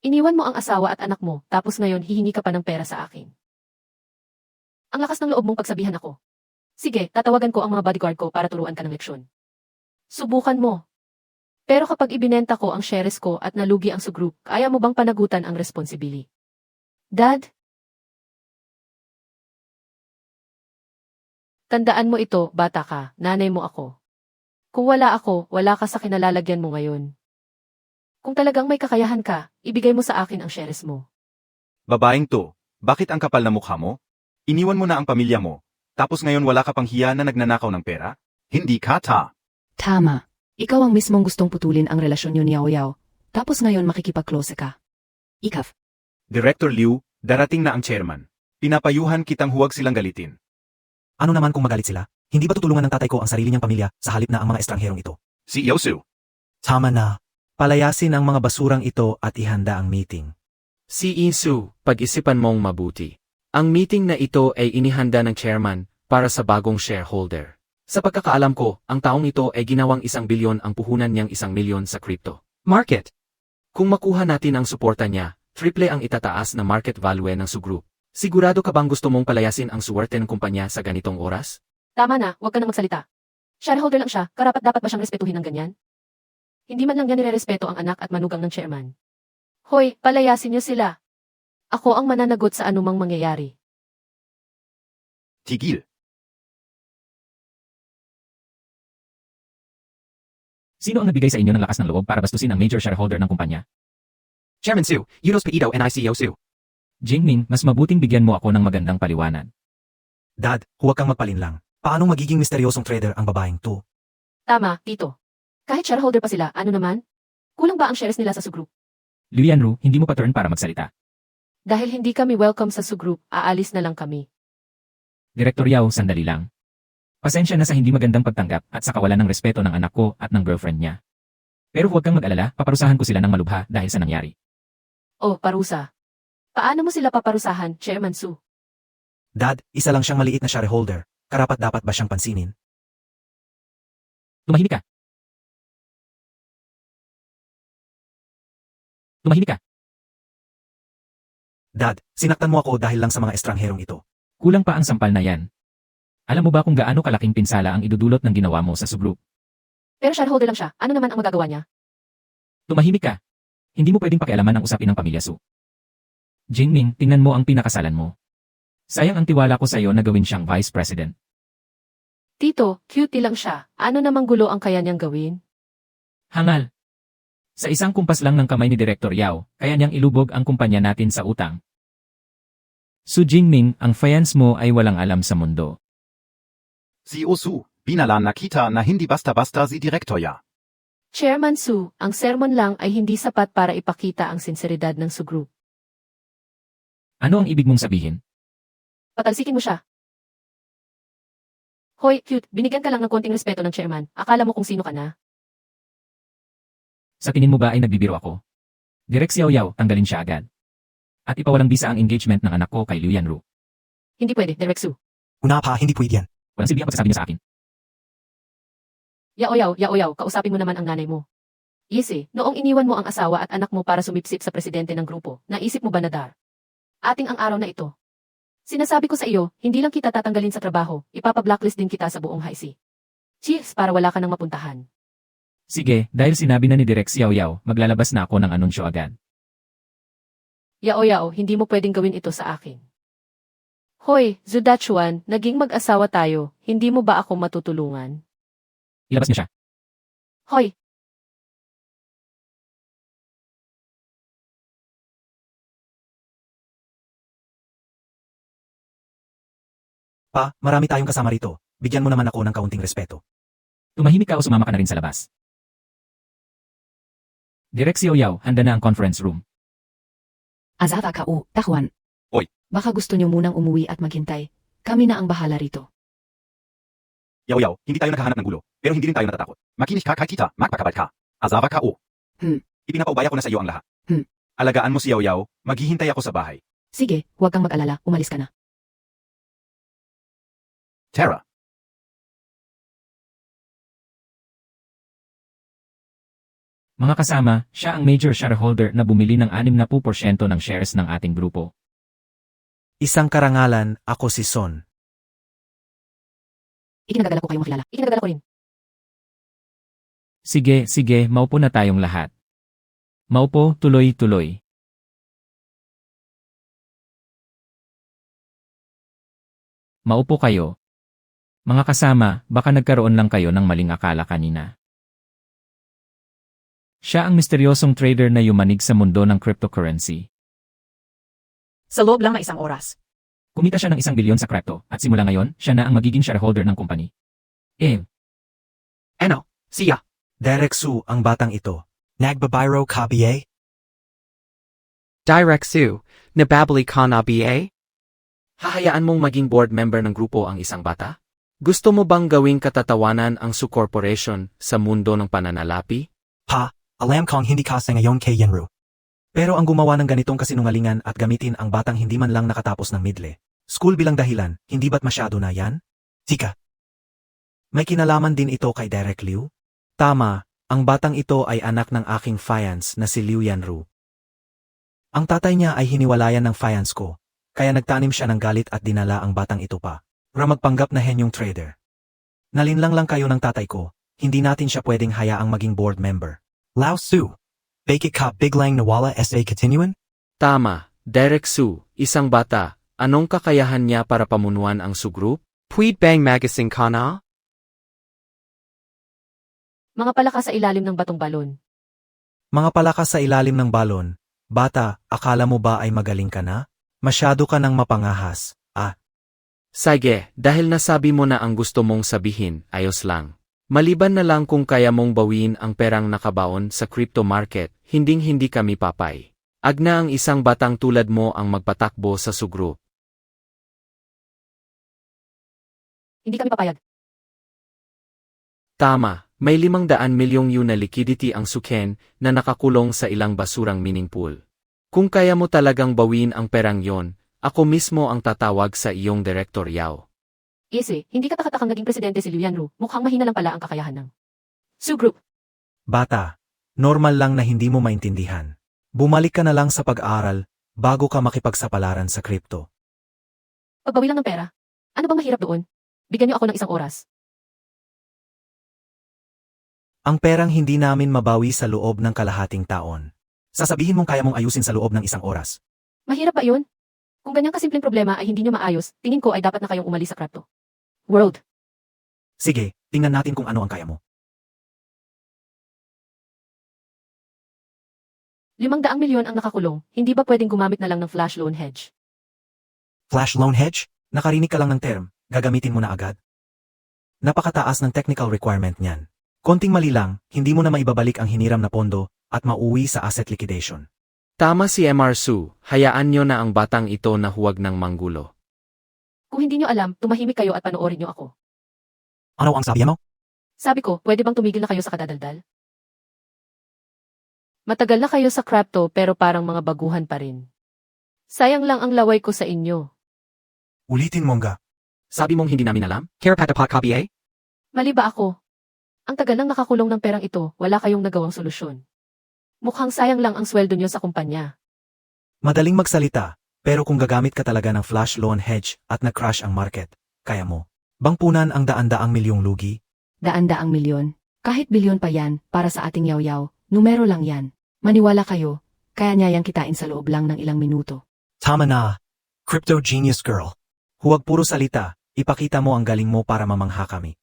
Iniwan mo ang asawa at anak mo, tapos ngayon hihingi ka pa ng pera sa akin. Ang lakas ng loob mong pagsabihan ako. Sige, tatawagan ko ang mga bodyguard ko para turuan ka ng leksyon. Subukan mo. Pero kapag ibinenta ko ang shares ko at nalugi ang sugroup, kaya mo bang panagutan ang responsibili? Dad? Tandaan mo ito, bata ka, nanay mo ako. Kung wala ako, wala ka sa kinalalagyan mo ngayon. Kung talagang may kakayahan ka, ibigay mo sa akin ang shares mo. Babaeng to, bakit ang kapal na mukha mo? Iniwan mo na ang pamilya mo, tapos ngayon wala ka pang hiya na nagnanakaw ng pera? Hindi ka ta. Tama. Ikaw ang mismong gustong putulin ang relasyon niyo ni Yao Yao. Tapos ngayon makikipag-close ka. Ikaf. Director Liu, darating na ang chairman. Pinapayuhan kitang huwag silang galitin. Ano naman kung magalit sila? Hindi ba tutulungan ng tatay ko ang sarili niyang pamilya sa halip na ang mga estrangherong ito? CEO Su. Tama na. Palayasin ang mga basurang ito at ihanda ang meeting. Si Isu, pag-isipan mong mabuti. Ang meeting na ito ay inihanda ng chairman para sa bagong shareholder. Sa pagkakaalam ko, ang taong ito ay ginawang 1 bilyon ang puhunan niyang 1 milyon sa crypto market. Kung makuha natin ang suporta niya, triple ang itataas na market value ng sugroup. Sigurado ka bang gusto mong palayasin ang suwerte ng kumpanya sa ganitong oras? Tama na, huwag ka nang magsalita. Shareholder lang siya, karapat-dapat ba siyang respetuhin ng ganyan? Hindi man lang niya nire-respeto ang anak at manugang ng chairman. Hoy, palayasin niyo sila. Ako ang mananagot sa anumang mangyayari. Tigil. Sino ang nagbigay sa inyo ng lakas ng loob para bastusin ang major shareholder ng kumpanya? Chairman Su, Yunos Paido and CEO Su. Jingming, mas mabuting bigyan mo ako ng magandang paliwanag. Dad, huwag kang magpalinlang. Paano magiging misteryosong trader ang babaeng to? Tama, tito. Kahit shareholder pa sila, ano naman? Kulang ba ang shares nila sa sugroup? Lianru, hindi mo pa turn para magsalita. Dahil hindi kami welcome sa sugroup, aalis na lang kami. Direktor Yao, sandali lang. Pasensya na sa hindi magandang pagtanggap at sa kawalan ng respeto ng anak ko at ng girlfriend niya. Pero huwag kang mag-alala, paparusahan ko sila ng malubha dahil sa nangyari. Oh, parusa. Paano mo sila paparusahan, Chairman Su? Dad, isa lang siyang maliit na shareholder. Karapat-dapat ba siyang pansinin? Tumahimik ka. Tumahimik ka. Dad, sinaktan mo ako dahil lang sa mga estrangherong ito. Kulang pa ang sampal na yan. Alam mo ba kung gaano kalaking pinsala ang idudulot ng ginawa mo sa subgroup? Pero shareholder lang siya, ano naman ang magagawa niya? Tumahimik ka. Hindi mo pwedeng pakialaman ang usapin ng pamilya Su. Jingming, tingnan mo ang pinakasalan mo. Sayang ang tiwala ko sa iyo na gawin siyang vice president. Tito, cutie lang siya. Ano namang gulo ang kaya niyang gawin? Hangal. Sa isang kumpas lang ng kamay ni Direktor Yao, kaya niyang ilubog ang kumpanya natin sa utang. Su Jingming, ang finance mo ay walang alam sa mundo. Si Osu, binalan na kita na hindi basta-basta si Direktor ya. Chairman Su, ang sermon lang ay hindi sapat para ipakita ang sinseridad ng Su Group. Ano ang ibig mong sabihin? Patalsikin mo siya. Hoy, cute, binigyan ka lang ng konting respeto ng chairman. Akala mo kung sino ka na? Sa tingin mo ba ay nagbibiro ako? Direk Xiao Yao, tanggalin siya agad. At ipawalang bisa ang engagement ng anak ko kay Liu Yanru. Hindi pwede, Direk Su. Una pa, hindi pwede yan. Walang silbi ang pagsasabi niya sa akin. Yaoyaw, kausapin mo naman ang nanay mo. Yese, noong iniwan mo ang asawa at anak mo para sumipsip sa presidente ng grupo, naisip mo ba na ating ang araw na ito? Sinasabi ko sa iyo, hindi lang kita tatanggalin sa trabaho, ipapa-blacklist din kita sa buong High Sea. Cheers para wala ka nang mapuntahan. Sige, dahil sinabi na ni Direk Xiao Yao, maglalabas na ako ng anunsyo agad. Yaoyaw, hindi mo pwedeng gawin ito sa akin. Hoy, Zudachuan, naging mag-asawa tayo, hindi mo ba ako matutulungan? Ilabas niyo siya. Hoy! Pa, marami tayong kasama rito. Bigyan mo naman ako ng kaunting respeto. Tumahimik ka o sumama ka na rin sa labas. Direk Xiao Yao, handa na ang conference room. Azava Kao, Tahuan. Oy. Baka gusto niyo munang umuwi at maghintay. Kami na ang bahala rito. Yaw, hindi tayo naghahanap ng gulo, pero hindi rin tayo natatakot. Makinis ka kahit kita, magpakabal ka. Azava ka o. Ipinapaubaya ko na sa iyo ang lahat. Alagaan mo si Yaw, maghihintay ako sa bahay. Sige, huwag kang mag-alala, umalis ka na. Tara. Mga kasama, siya ang major shareholder na bumili ng 60% ng shares ng ating grupo. Isang karangalan, ako si Son. Ikinagagala ko kayong makilala. Ikinagagala ko rin. Sige, maupo na tayong lahat. Maupo, tuloy-tuloy. Maupo kayo. Mga kasama, baka nagkaroon lang kayo ng maling akala kanina. Siya ang misteryosong trader na yumanig sa mundo ng cryptocurrency. Sa loob lang na isang oras. Kumita siya ng 1 bilyon sa crypto at simula ngayon, siya na ang magiging shareholder ng company. Ano? Siya? Derek Su, ang batang ito. Nagbabayro ka ba? Direct Su, nababali ka na ba? Hahayaan mong maging board member ng grupo ang isang bata? Gusto mo bang gawing katatawanan ang Su Corporation sa mundo ng pananalapi? Pa, alam kong hindi ka sa ngayon kay Yenru. Pero ang gumawa ng ganitong kasinungalingan at gamitin ang batang hindi man lang nakatapos ng midle school bilang dahilan, hindi ba't masyado na yan? Tika. May kinalaman din ito kay Derek Liu? Tama, ang batang ito ay anak ng aking fiance na si Liu Yanru. Ang tatay niya ay hiniwalayan ng fiance ko, kaya nagtanim siya ng galit at dinala ang batang ito pa, para magpanggap na henyong trader. Nalinlang lang kayo ng tatay ko, hindi natin siya pwedeng hayaang maging board member. Lao Su, bakit ka biglang nawala sa katinuan? Tama, Derek Su, isang bata, anong kakayahan niya para pamunuan ang Su Group? Pwede bang magising ka na? Mga palakas sa ilalim ng batong balon. Mga palakas sa ilalim ng balon. Bata, akala mo ba ay magaling ka na? Masyado ka nang mapangahas, Sige, dahil nasabi mo na ang gusto mong sabihin, ayos lang. Maliban na lang kung kaya mong bawiin ang perang nakabaon sa crypto market, hinding-hindi kami papay. Agna ang isang batang tulad mo ang magpatakbo sa Su Group. Hindi kami papayag. Tama, may 500 milyong yun na liquidity ang Suken na nakakulong sa ilang basurang mining pool. Kung kaya mo talagang bawiin ang perang yon, ako mismo ang tatawag sa iyong Direktor Yao. Yese, hindi ka takatakang naging presidente si Liu Yanru, mukhang mahina lang pala ang kakayahan ng Su Group. Bata, normal lang na hindi mo maintindihan. Bumalik ka na lang sa pag-aaral bago ka makipagsapalaran sa crypto. Pagbawi lang ng pera. Ano bang mahirap doon? Bigyan niyo ako ng 1 oras. Ang perang hindi namin mabawi sa loob ng kalahating taon. Sasabihin mong kaya mong ayusin sa loob ng 1 oras. Mahirap ba yun? Kung ganyang kasimpleng problema ay hindi niyo maayos, tingin ko ay dapat na kayong umalis sa crypto world. Sige, tingnan natin kung ano ang kaya mo. 500 milyon ang nakakulong, hindi ba pwedeng gumamit na lang ng flash loan hedge? Flash loan hedge? Nakarinig ka lang ng term, gagamitin mo na agad? Napakataas ng technical requirement niyan. Konting mali lang, hindi mo na maibabalik ang hiniram na pondo at mauwi sa asset liquidation. Tama si Mr. Su, hayaan nyo na ang batang ito na huwag ng manggulo. Kung hindi nyo alam, tumahimik kayo at panoorin nyo ako. Ano ang sabi mo? Sabi ko, pwede bang tumigil na kayo sa kadadaldal? Matagal na kayo sa crypto pero parang mga baguhan pa rin. Sayang lang ang laway ko sa inyo. Ulitin mo nga. Sabi mong hindi namin alam? Karapatapat ka BA? Mali ba ako? Ang tagal nang nakakulong ng perang ito, wala kayong nagawang solusyon. Mukhang sayang lang ang sweldo nyo sa kumpanya. Madaling magsalita, pero kung gagamit ka talaga ng flash loan hedge at nag-crash ang market, kaya mo. Bang punan ang daan-daang milyong lugi? Daan-daang milyon. Kahit bilyon pa yan, para sa ating yaw-yaw, numero lang yan. Maniwala kayo, kaya niya yang kitain sa loob lang ng ilang minuto. Tama na. Crypto genius girl. Huwag puro salita, ipakita mo ang galing mo para mamangha kami.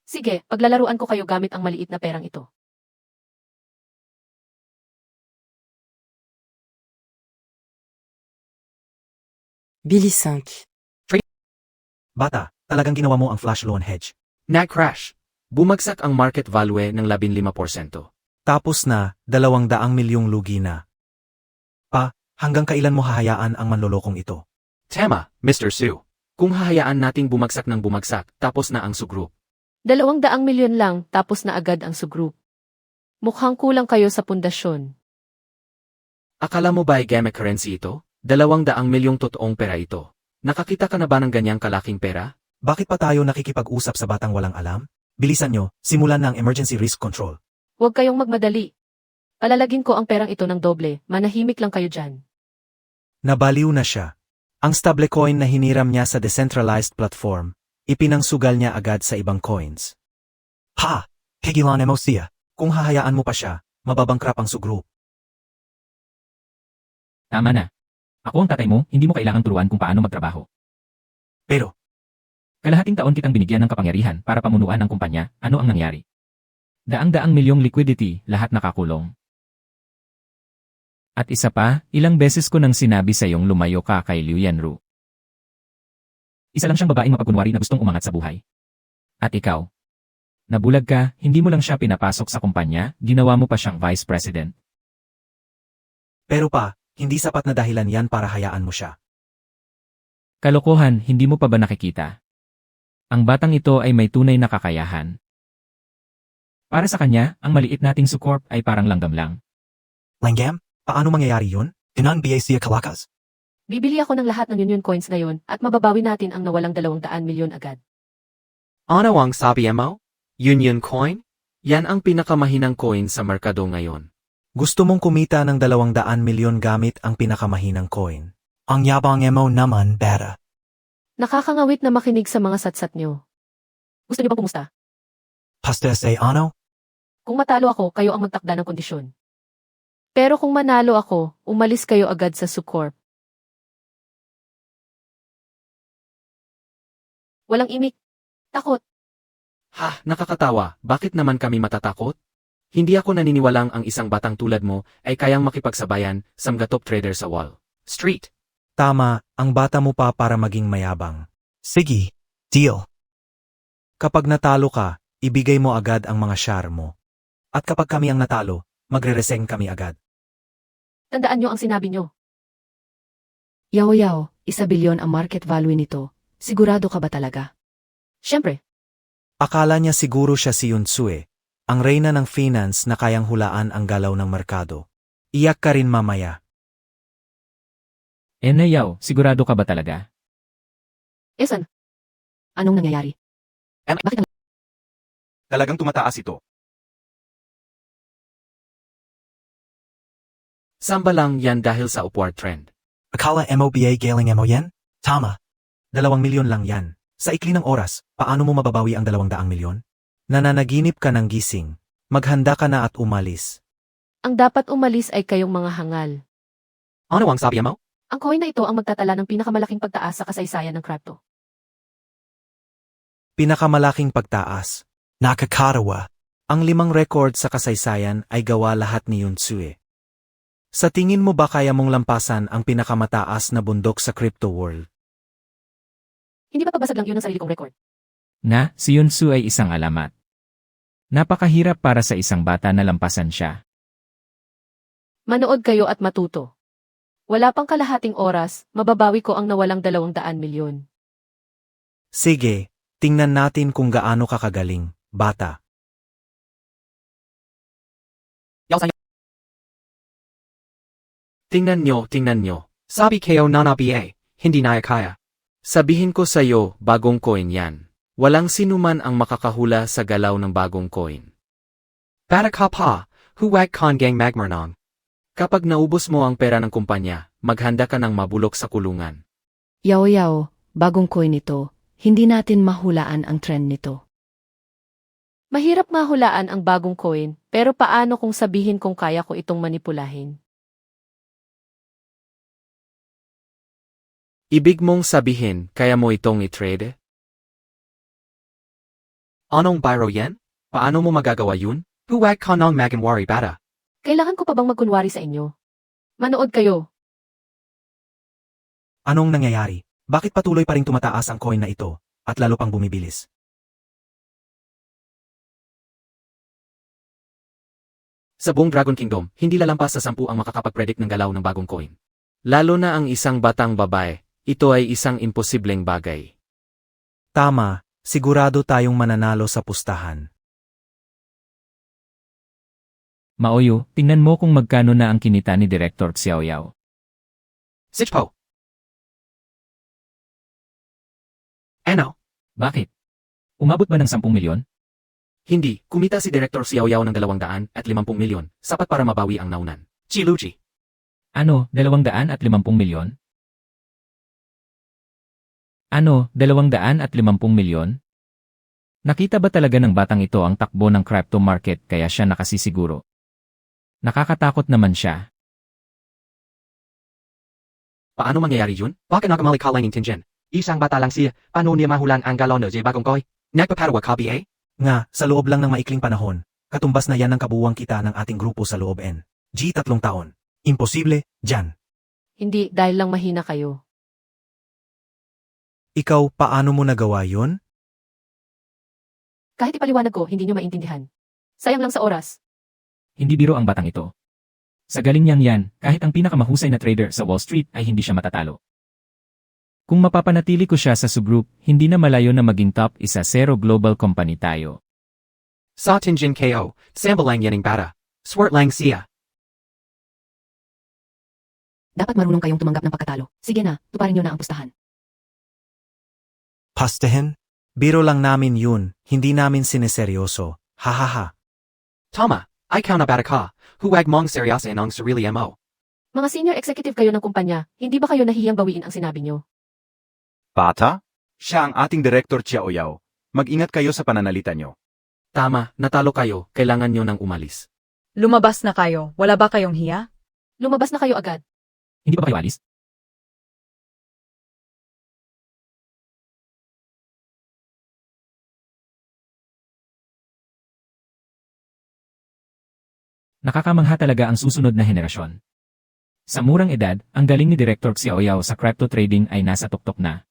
Sige, paglalaruan ko kayo gamit ang maliit na perang ito. Billy 5. Bata, talagang ginawa mo ang flash loan hedge. Nag-crash. Bumagsak ang market value ng 15%. Tapos na, 200 milyong lugi na. Pa, hanggang kailan mo hahayaan ang manlolokong ito? Tema, Mr. Su. Kung hahayaan nating bumagsak ng bumagsak, tapos na ang sugroup. 200 milyon lang, tapos na agad ang sugroup. Mukhang kulang kayo sa pundasyon. Akala mo ba ay game currency ito? 200 milyong totoong pera ito. Nakakita ka na ba ng ganyang kalaking pera? Bakit pa tayo nakikipag-usap sa batang walang alam? Bilisan nyo, simulan na ang emergency risk control. Huwag kayong magmadali. Palalagin ko ang perang ito ng doble, manahimik lang kayo dyan. Nabaliw na siya. Ang stablecoin na hiniram niya sa decentralized platform, ipinangsugal niya agad sa ibang coins. Ha! Pigilan mo siya. Kung hahayaan mo pa siya, mababangkrap ang sugroup. Tama na. Ako ang tatay mo, hindi mo kailangang turuan kung paano magtrabaho. Pero, Kalahating taon kitang binigyan ng kapangyarihan para pamunuan ang kumpanya, ano ang nangyari? Daang-daang milyong liquidity, lahat nakakulong. At isa pa, ilang beses ko nang sinabi sa iyong lumayo ka kay Liu Yanru. Isa lang siyang babaeng mapagkunwari na gustong umangat sa buhay. At ikaw? Nabulag ka, hindi mo lang siya pinapasok sa kumpanya, ginawa mo pa siyang vice president. pero pa, hindi sapat na dahilan yan para hayaan mo siya. Kalokohan, hindi mo pa ba nakikita? Ang batang ito ay may tunay na kakayahan. Para sa kanya, ang maliit nating sukorp ay parang langgam lang. Langgam? Paano mangyayari yun? Tinang BAC Kalakas? Bibili ako ng lahat ng union coins ngayon at mababawi natin ang nawalang 200 milyon agad. Ano ang sabi mo? Union coin? Yan ang pinakamahinang coin sa merkado ngayon. Gusto mong kumita ng 200 milyon gamit ang pinakamahinang coin. Ang yabang mo naman, beta. Nakakangawit na makinig sa mga satsat nyo. Gusto niyo bang pumusta? Pasta say ano? Kung matalo ako, kayo ang magtakda ng kondisyon. Pero kung manalo ako, umalis kayo agad sa Sucorp. Walang imik. Takot. Ha, nakakatawa, bakit naman kami matatakot? Hindi ako naniniwalang ang isang batang tulad mo ay kayang makipagsabayan sa mga top trader sa Wall Street. Tama, ang bata mo pa para maging mayabang. Sige, deal. Kapag natalo ka, ibigay mo agad ang mga share mo. At kapag kami ang natalo, magre-resign kami agad. Tandaan nyo ang sinabi nyo. Yaw-yaw, 1 bilyon ang market value nito. Sigurado ka ba talaga? Siyempre, Akala niya siguro siya si Yun Sue, ang reyna ng finance na kayang hulaan ang galaw ng merkado. Iyak ka rin mamaya. Nayaw, sigurado ka ba talaga? Esan, Anong nangyayari? bakit Talagang tumataas ito. Samba lang yan dahil sa upward trend. Akala MOBA galing mo yan? Tama. 2 milyon lang yan. Sa ikli ng oras, paano mo mababawi ang 200 milyon? Nananaginip ka ng gising. Maghanda ka na at umalis. ang dapat umalis ay kayong mga hangal. Ano ang sabi mo? Ang coin na ito ang magtatala ng pinakamalaking pagtaas sa kasaysayan ng crypto. Pinakamalaking pagtaas. Nakakarawa. Ang 5 record sa kasaysayan ay gawa lahat ni Yun Sue. Sa tingin mo ba kaya mong lampasan ang pinakamataas na bundok sa crypto world? Hindi ba pabasag lang yun ang sarili kong record? Na, si Yunsu ay isang alamat. Napakahirap para sa isang bata na lampasan siya. Manood kayo at matuto. Wala pang kalahating oras, mababawi ko ang nawalang 200 milyon. Sige, tingnan natin kung gaano ka kagaling, bata. Tingnan nyo. Sabi kayo na BA, hindi na kaya. Sabihin ko sa'yo, bagong coin yan. Walang sinuman ang makakahula sa galaw ng bagong coin. Para ka pa, huwag kang gang magmernong. Kapag naubos mo ang pera ng kumpanya, maghanda ka ng mabulok sa kulungan. Yaw, bagong coin ito. Hindi natin mahulaan ang trend nito. Mahirap mahulaan ang bagong coin, pero paano kung sabihin kung kaya ko itong manipulahin? Ibig mong sabihin, kaya mo itong i-trade? Anong biro yan? Paano mo magagawa yun? Huwag ka nang maganwari bata. Kailangan ko pa bang magkunwari sa inyo? Manood kayo. Anong nangyayari? Bakit patuloy pa ring tumataas ang coin na ito, at lalo pang bumibilis? Sa buong Dragon Kingdom, hindi lalampas sa 10 ang makakapag-predict ng galaw ng bagong coin. Lalo na ang isang batang babae, ito ay isang imposibleng bagay. Tama, sigurado tayong mananalo sa pustahan. Maoyo, tingnan mo kung magkano na ang kinita ni Director Xiao Yao. Sichpo! Ano? Bakit? Umabot ba ng 10 milyon? Hindi, kumita si Director Xiao Yao ng 250 milyon, sapat para mabawi ang naunan. Chiluchi! Ano, 250 milyon? Ano, 250 milyon? Nakita ba talaga ng batang ito ang takbo ng crypto market kaya siya nakasisiguro? Nakakatakot naman siya. Paano mangyayari yun? Bakit nakamali ka lang intindihan? Isang bata lang siya, paano niya mahulang ang galaw ng bagong coin? Nagpaparawa ka BA? Nga, sa loob lang ng maikling panahon, katumbas na yan ang kabuwang kita ng ating grupo sa loob G 3 taon. Imposible, dyan. Hindi, dahil lang mahina kayo. Ikaw, paano mo nagawa yun? Kahit ipaliwanag ko, hindi nyo maintindihan. Sayang lang sa oras. Hindi biro ang batang ito. Sa galing niyang yan, kahit ang pinakamahusay na trader sa Wall Street ay hindi siya matatalo. Kung mapapanatili ko siya sa subgroup, hindi na malayo na maging top 1 global company tayo. Sa Tinjin KO, sample lang yan ang bata. Swert lang siya. Dapat marunong kayong tumanggap ng pagkatalo. Sige na, tuparin nyo na ang pustahan. Pastahin? Biro lang namin yun, hindi namin sineseryoso. Hahaha. Tama, ikaw na bata ka, huwag mong seryosin ang sarili mo. Mga senior executive kayo ng kumpanya, hindi ba kayo nahiyang bawiin ang sinabi nyo? Bata? Siya ang ating Director Xiao Yao. Mag-ingat kayo sa pananalita nyo. Tama, natalo kayo, kailangan nyo nang umalis. Lumabas na kayo, wala ba kayong hiya? Lumabas na kayo agad. Hindi ba kayo alis? Nakakamangha talaga ang susunod na henerasyon. Sa murang edad, ang galing ni Director Xiao Yao sa crypto trading ay nasa tuktok na.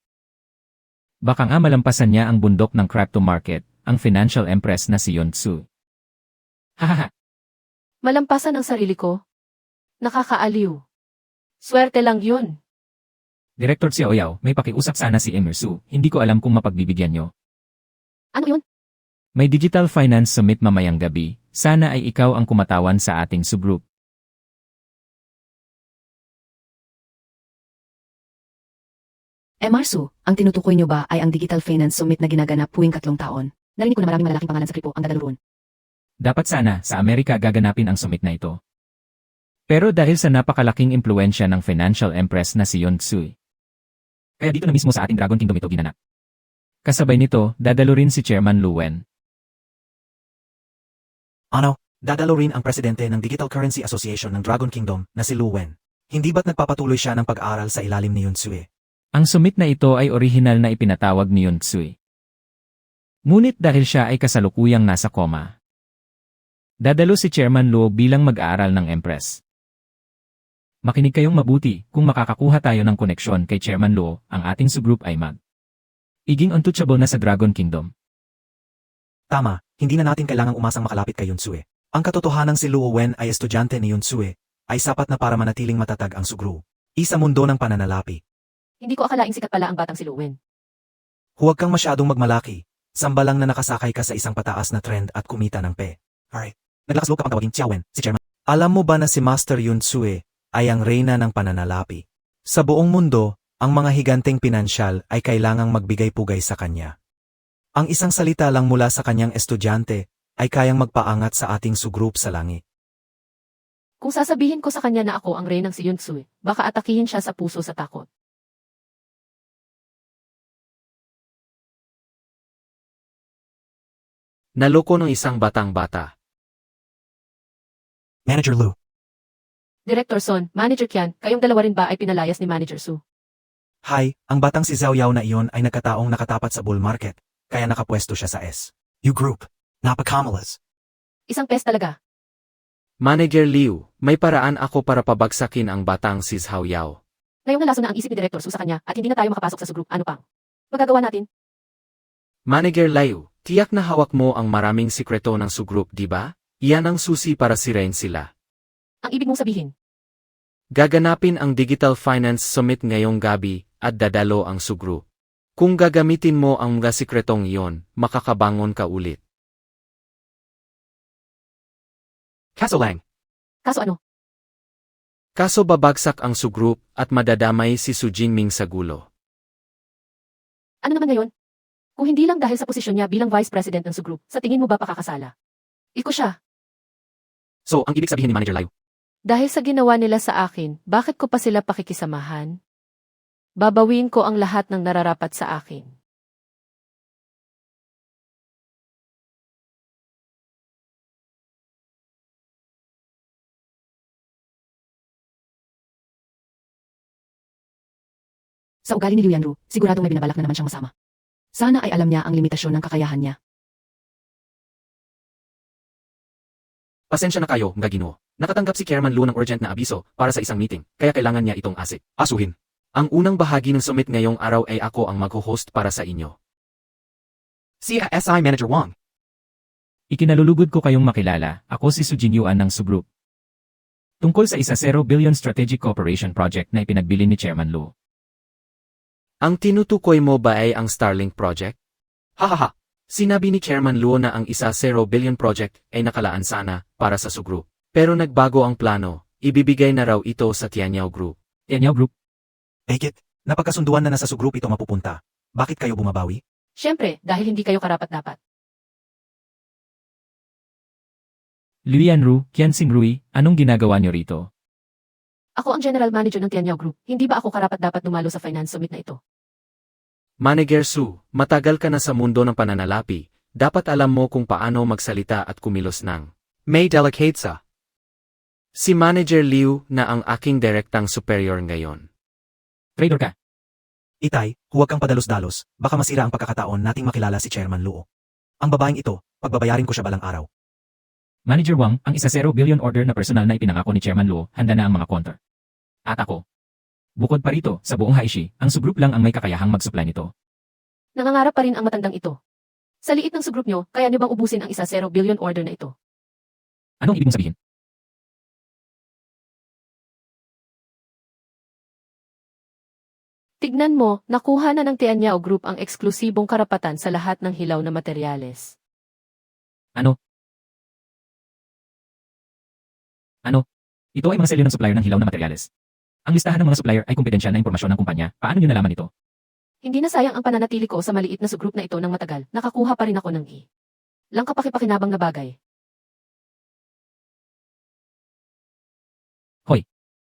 Baka nga malampasan niya ang bundok ng crypto market, ang financial empress na si Yun Su. Hahaha. Malampasan ang sarili ko? Nakakaaliw. Swerte lang yun. Director Xiao Yao, may pakiusap sana si Emir Su, hindi ko alam kung mapagbibigyan nyo. Ano yun? May Digital Finance Summit mamayang gabi, sana ay ikaw ang kumatawan sa ating subgroup. Marsu, ang tinutukoy nyo ba ay ang Digital Finance Summit na ginaganap tuwing 3 taon? Narinig ko na maraming malalaking pangalan sa kripo ang dadalo roon. Dapat sana sa Amerika gaganapin ang summit na ito. Pero dahil sa napakalaking impluensya ng financial empress na si Yun Su, kaya dito na mismo sa ating Dragon Kingdom ito ginanap. Kasabay nito, dadalo rin si Chairman Lu Wen. Ano, dadalo rin ang presidente ng Digital Currency Association ng Dragon Kingdom na si Lu Wen. Hindi ba't nagpapatuloy siya ng pag-aaral sa ilalim ni Yun Su? Ang summit na ito ay orihinal na ipinatawag ni Yun Su. Ngunit dahil siya ay kasalukuyang nasa koma, dadalo si Chairman Luo bilang mag-aaral ng Empress. Makinig kayong mabuti, kung makakakuha tayo ng koneksyon kay Chairman Luo, ang ating subgroup ay iging untouchable na sa Dragon Kingdom. Tama, hindi na natin kailangang umasang makalapit kay Yunsue. Ang katotohanan si Luo Wen ay estudyante ni Yunsue, ay sapat na para manatiling matatag ang sugru. Isa mundo ng pananalapi. Hindi ko akalaing sikat pala ang batang si Luwen. Huwag kang masyadong magmalaki. Sambalang na nakasakay ka sa isang pataas na trend at kumita ng pe. Alright. Naglakas loob kapag tawagin Xiaowen, si Chairman. Alam mo ba na si Master Yunsue ay ang reyna ng pananalapi? Sa buong mundo, ang mga higanteng pinansyal ay kailangang magbigay-pugay sa kanya. Ang isang salita lang mula sa kanyang estudyante ay kayang magpaangat sa ating sugrup sa langit. Kung sasabihin ko sa kanya na ako ang reynang si Yunsue, baka atakihin siya sa puso sa takot. Naloko ng isang batang-bata. Manager Lu. Director Son, Manager Qian, kayong dalawa rin ba ay pinalayas ni Manager Su? Hi, ang batang si Zhao Yao na iyon ay nagkataong nakatapat sa bull market, kaya nakapwesto siya sa S. U Group. Napakamalas. Isang pes talaga. Manager Liu, may paraan ako para pabagsakin ang batang si Zhao Yao. Ngayong nalaso na ang isip ni Director Su sa kanya at hindi na tayo makapasok sa subgroup, ano pang magagawa natin? Manager Liu, tiyak na hawak mo ang maraming sikreto ng sugroup, di ba? Iyan ang susi para sirain sila. Ang ibig mong sabihin, Gaganapin ang Digital Finance Summit ngayong gabi at dadalo ang sugroup. Kung gagamitin mo ang mga sikretong iyon, makakabangon ka ulit. Kaso lang. kaso ano? Kaso babagsak ang sugroup at madadamay si Su Jingming sa gulo. Ano naman ngayon? Kung hindi lang dahil sa posisyon niya bilang Vice President ng subgroup, sa tingin mo ba pakakasala? Iko siya. So, ang ibig sabihin ni Manager Liu, Dahil sa ginawa nila sa akin, bakit ko pa sila pakikisamahan? Babawin ko ang lahat ng nararapat sa akin. Sa ugali ni Liu Yanru, siguradong may binabalak na naman siyang masama. Sana ay alam niya ang limitasyon ng kakayahan niya. pasensya na kayo, mga Ginoo. Nakatanggap si Chairman Lu ng urgent na abiso para sa isang meeting, kaya kailangan niya itong asuhin. Ang unang bahagi ng summit ngayong araw ay ako ang mag-host para sa inyo. CSI Manager Wang. Ikinalulugod ko kayong makilala, ako si Su Jingyuan ng Subgroup. Tungkol sa isa 0 billion strategic cooperation project na ipinagbili ni Chairman Lu. Ang tinutukoy mo ba ay ang Starlink project? Hahaha, Sinabi ni Chairman Luo na ang isa 0 billion project ay nakalaan sana para sa Sugroup. Pero nagbago ang plano, ibibigay na raw ito sa Tianyao Group. Tianyao Group, Ekit, napagkasunduan na nasa sugroup ito mapupunta. Bakit kayo bumabawi? Siyempre, dahil hindi kayo karapat-dapat. Liu Yanru, Qian Xingrui, anong ginagawa niyo rito? Ako ang General Manager ng Tianyao Group. Hindi ba ako karapat-dapat dumalo sa finance summit na ito? Manager Su, matagal ka na sa mundo ng pananalapi, dapat alam mo kung paano magsalita at kumilos ng may delicatesa. Si Manager Liu na ang aking direktang superior ngayon. Traitor ka. Itay, huwag kang padalos-dalos, baka masira ang pagkakataon nating makilala si Chairman Luo. Ang babaeng ito, pagbabayarin ko siya balang araw. Manager Wang, ang isa 0 billion order na personal na ipinangako ni Chairman Luo, handa na ang mga counter. At ako. Bukod pa rito, sa buong Haishi, ang subgroup lang ang may kakayahang mag-supply nito. Nangangarap pa rin ang matandang ito. Sa liit ng subgroup nyo, kaya nyo bang ubusin ang isa 0 billion order na ito? Anong ibig mong sabihin? Tignan mo, nakuha na ng Tianyao Group ang eksklusibong karapatan sa lahat ng hilaw na materyales. Ano? Ito ay mga selyo ng supplier ng hilaw na materyales. Ang listahan ng mga supplier ay kumpidensyal na impormasyon ng kumpanya. Paano nyo nalaman ito? Hindi na sayang ang pananatili ko sa maliit na subgroup na ito ng matagal, nakakuha pa rin ako ng lang kapakipakinabang na bagay.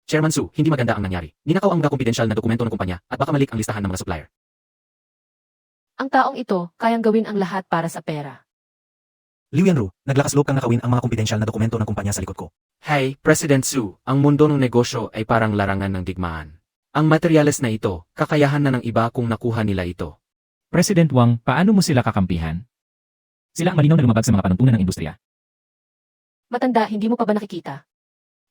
Chairman Su, hindi maganda ang nangyari. Ninakaw ang mga kumpidensyal na dokumento ng kumpanya at baka malik ang listahan ng mga supplier. Ang taong ito, kayang gawin ang lahat para sa pera. Liu Yanru, naglakas loob kang nakawin ang mga kumpidensyal na dokumento ng kumpanya sa likod ko. Hey, President Su, ang mundo ng negosyo ay parang larangan ng digmaan. Ang materyales na ito, kakayahan na ng iba kung nakuha nila ito. President Wang, paano mo sila kakampihan? Sila ang malinaw na lumabag sa mga panuntunan ng industriya. Matanda, hindi mo pa ba nakikita?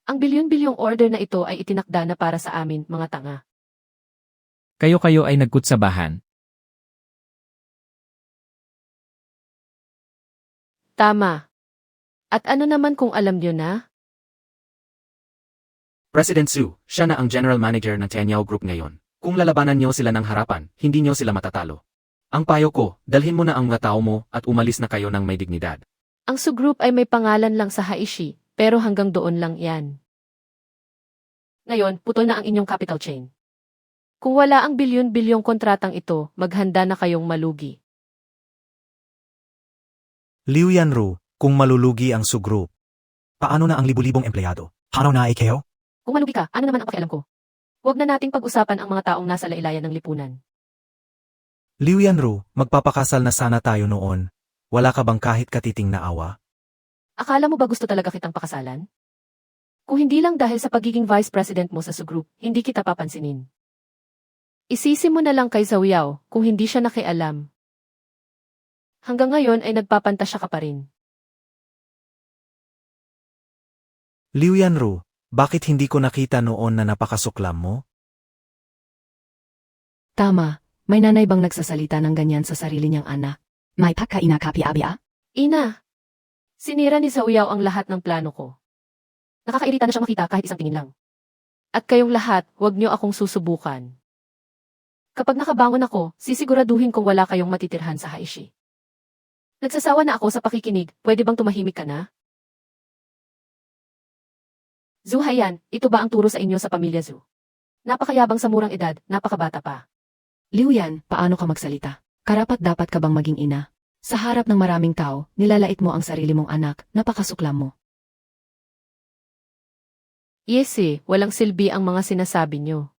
Ang bilyon-bilyong order na ito ay itinakda na para sa amin, mga tanga. Kayo-kayo ay nagkutsabahan. Tama. At ano naman kung alam nyo na? President Su, siya na ang general manager ng Tianyao Group ngayon. Kung lalabanan niyo sila ng harapan, hindi niyo sila matatalo. Ang payo ko, dalhin mo na ang mga tao mo at umalis na kayo ng may dignidad. Ang Su Group ay may pangalan lang sa Haishi, pero hanggang doon lang yan. Ngayon, putol na ang inyong capital chain. Kung wala ang bilyon-bilyong kontratang ito, maghanda na kayong malugi. Liu Yanru, kung malulugi ang Su Group, paano na ang libu-libong empleyado? Paano na Ikeo? Kung malugi ka, ano naman ang pakialam ko? Huwag na nating pag-usapan ang mga taong nasa lailayan ng lipunan. Liu Yanru, magpapakasal na sana tayo noon. Wala ka bang kahit katiting na awa? Akala mo ba gusto talaga kitang pakasalan? Kung hindi lang dahil sa pagiging vice president mo sa Su Group, hindi kita papansinin. Isisi mo na lang kay Zhao Yao kung hindi siya nakialam. Hanggang ngayon ay nagpapantasya ka pa rin. Liu Yanru, bakit hindi ko nakita noon na napakasuklam mo? Tama, may nanay bang nagsasalita ng ganyan sa sarili niyang anak? May pagkaina kapi-abia? Ina! Sinira ni Zhao Yao ang lahat ng plano ko. Nakakairita na siyang makita kahit isang tingin lang. At kayong lahat, huwag niyo akong susubukan. Kapag nakabangon ako, sisiguraduhin kong wala kayong matitirhan sa Haishi. Nagsasawa na ako sa pakikinig, pwede bang tumahimik ka na? Zhu Haiyan, ito ba ang turo sa inyo sa pamilya Zhu? Napakayabang sa murang edad, napakabata pa. Liu Yan, paano ka magsalita? Karapat dapat ka bang maging ina? Sa harap ng maraming tao, nilalait mo ang sarili mong anak, napakasuklam mo. Yes walang silbi ang mga sinasabi nyo.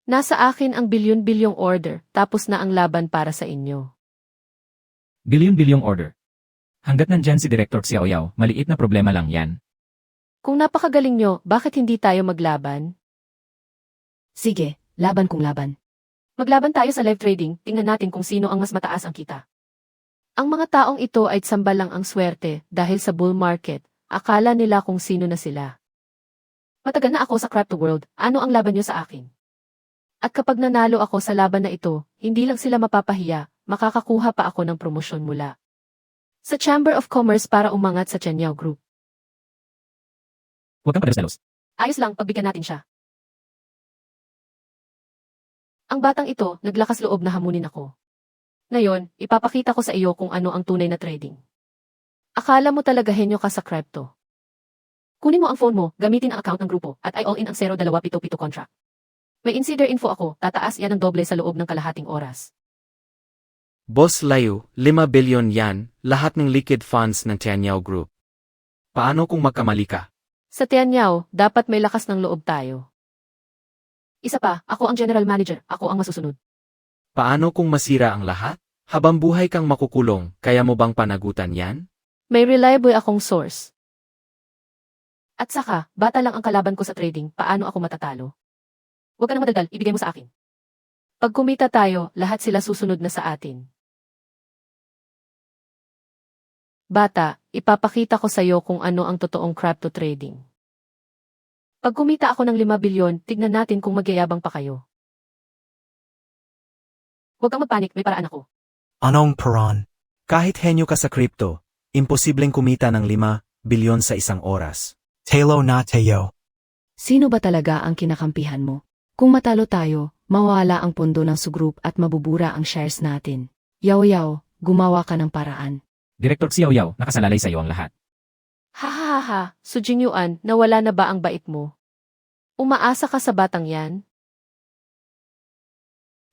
Nasa akin ang bilyon-bilyong order, tapos na ang laban para sa inyo. Bilyon-bilyong order. Hanggat nandyan si Director Xiao Yao, maliit na problema lang yan. Kung napakagaling nyo, bakit hindi tayo maglaban? Sige, laban kung laban. Maglaban tayo sa live trading, tingnan natin kung sino ang mas mataas ang kita. Ang mga taong ito ay tsamba lang ang swerte dahil sa bull market, akala nila kung sino na sila. Matagal na ako sa crypto world, ano ang laban nyo sa akin? At kapag nanalo ako sa laban na ito, hindi lang sila mapapahiya, makakakuha pa ako ng promosyon mula sa Chamber of Commerce para umangat sa Tianyao Group. Huwag kang padalos-dalos. Ayos lang, pagbigyan natin siya. Ang batang ito, naglakas loob na hamunin ako. Ngayon, ipapakita ko sa iyo kung ano ang tunay na trading. Akala mo talaga henyo ka sa crypto. Kunin mo ang phone mo, gamitin ang account ng grupo, at ay all-in ang 0277 contract. May insider info ako, tataas yan ng doble sa loob ng kalahating oras. Boss Liu, 5 billion yan, lahat ng liquid funds ng Tianyao Group. Paano kung magkamali ka? Sa Tianyao, dapat may lakas ng loob tayo. Isa pa, ako ang general manager, ako ang masusunod. Paano kung masira ang lahat? Habang buhay kang makukulong, kaya mo bang panagutan yan? May reliable akong source. At saka, bata lang ang kalaban ko sa trading, paano ako matatalo? Huwag ka nang madaldal, ibigay mo sa akin. Pag kumita tayo, lahat sila susunod na sa atin. Bata, ipapakita ko sa iyo kung ano ang totoong crypto trading. Pag kumita ako ng 5 bilyon, tignan natin kung magyayabang pa kayo. Huwag kang magpanik, may paraan ako. Anong paran? Kahit henyo ka sa crypto, imposibleng kumita ng 5 bilyon sa isang oras. Talo na tayo. Sino ba talaga ang kinakampihan mo? Kung matalo tayo, mawala ang pondo ng Su Group at mabubura ang shares natin. Yao, gumawa ka ng paraan. Director Xiao Yao, nakasalalay sa iyo ang lahat. Ha, Su Jingyuan, nawala na ba ang bait mo? Umaasa ka sa batang yan?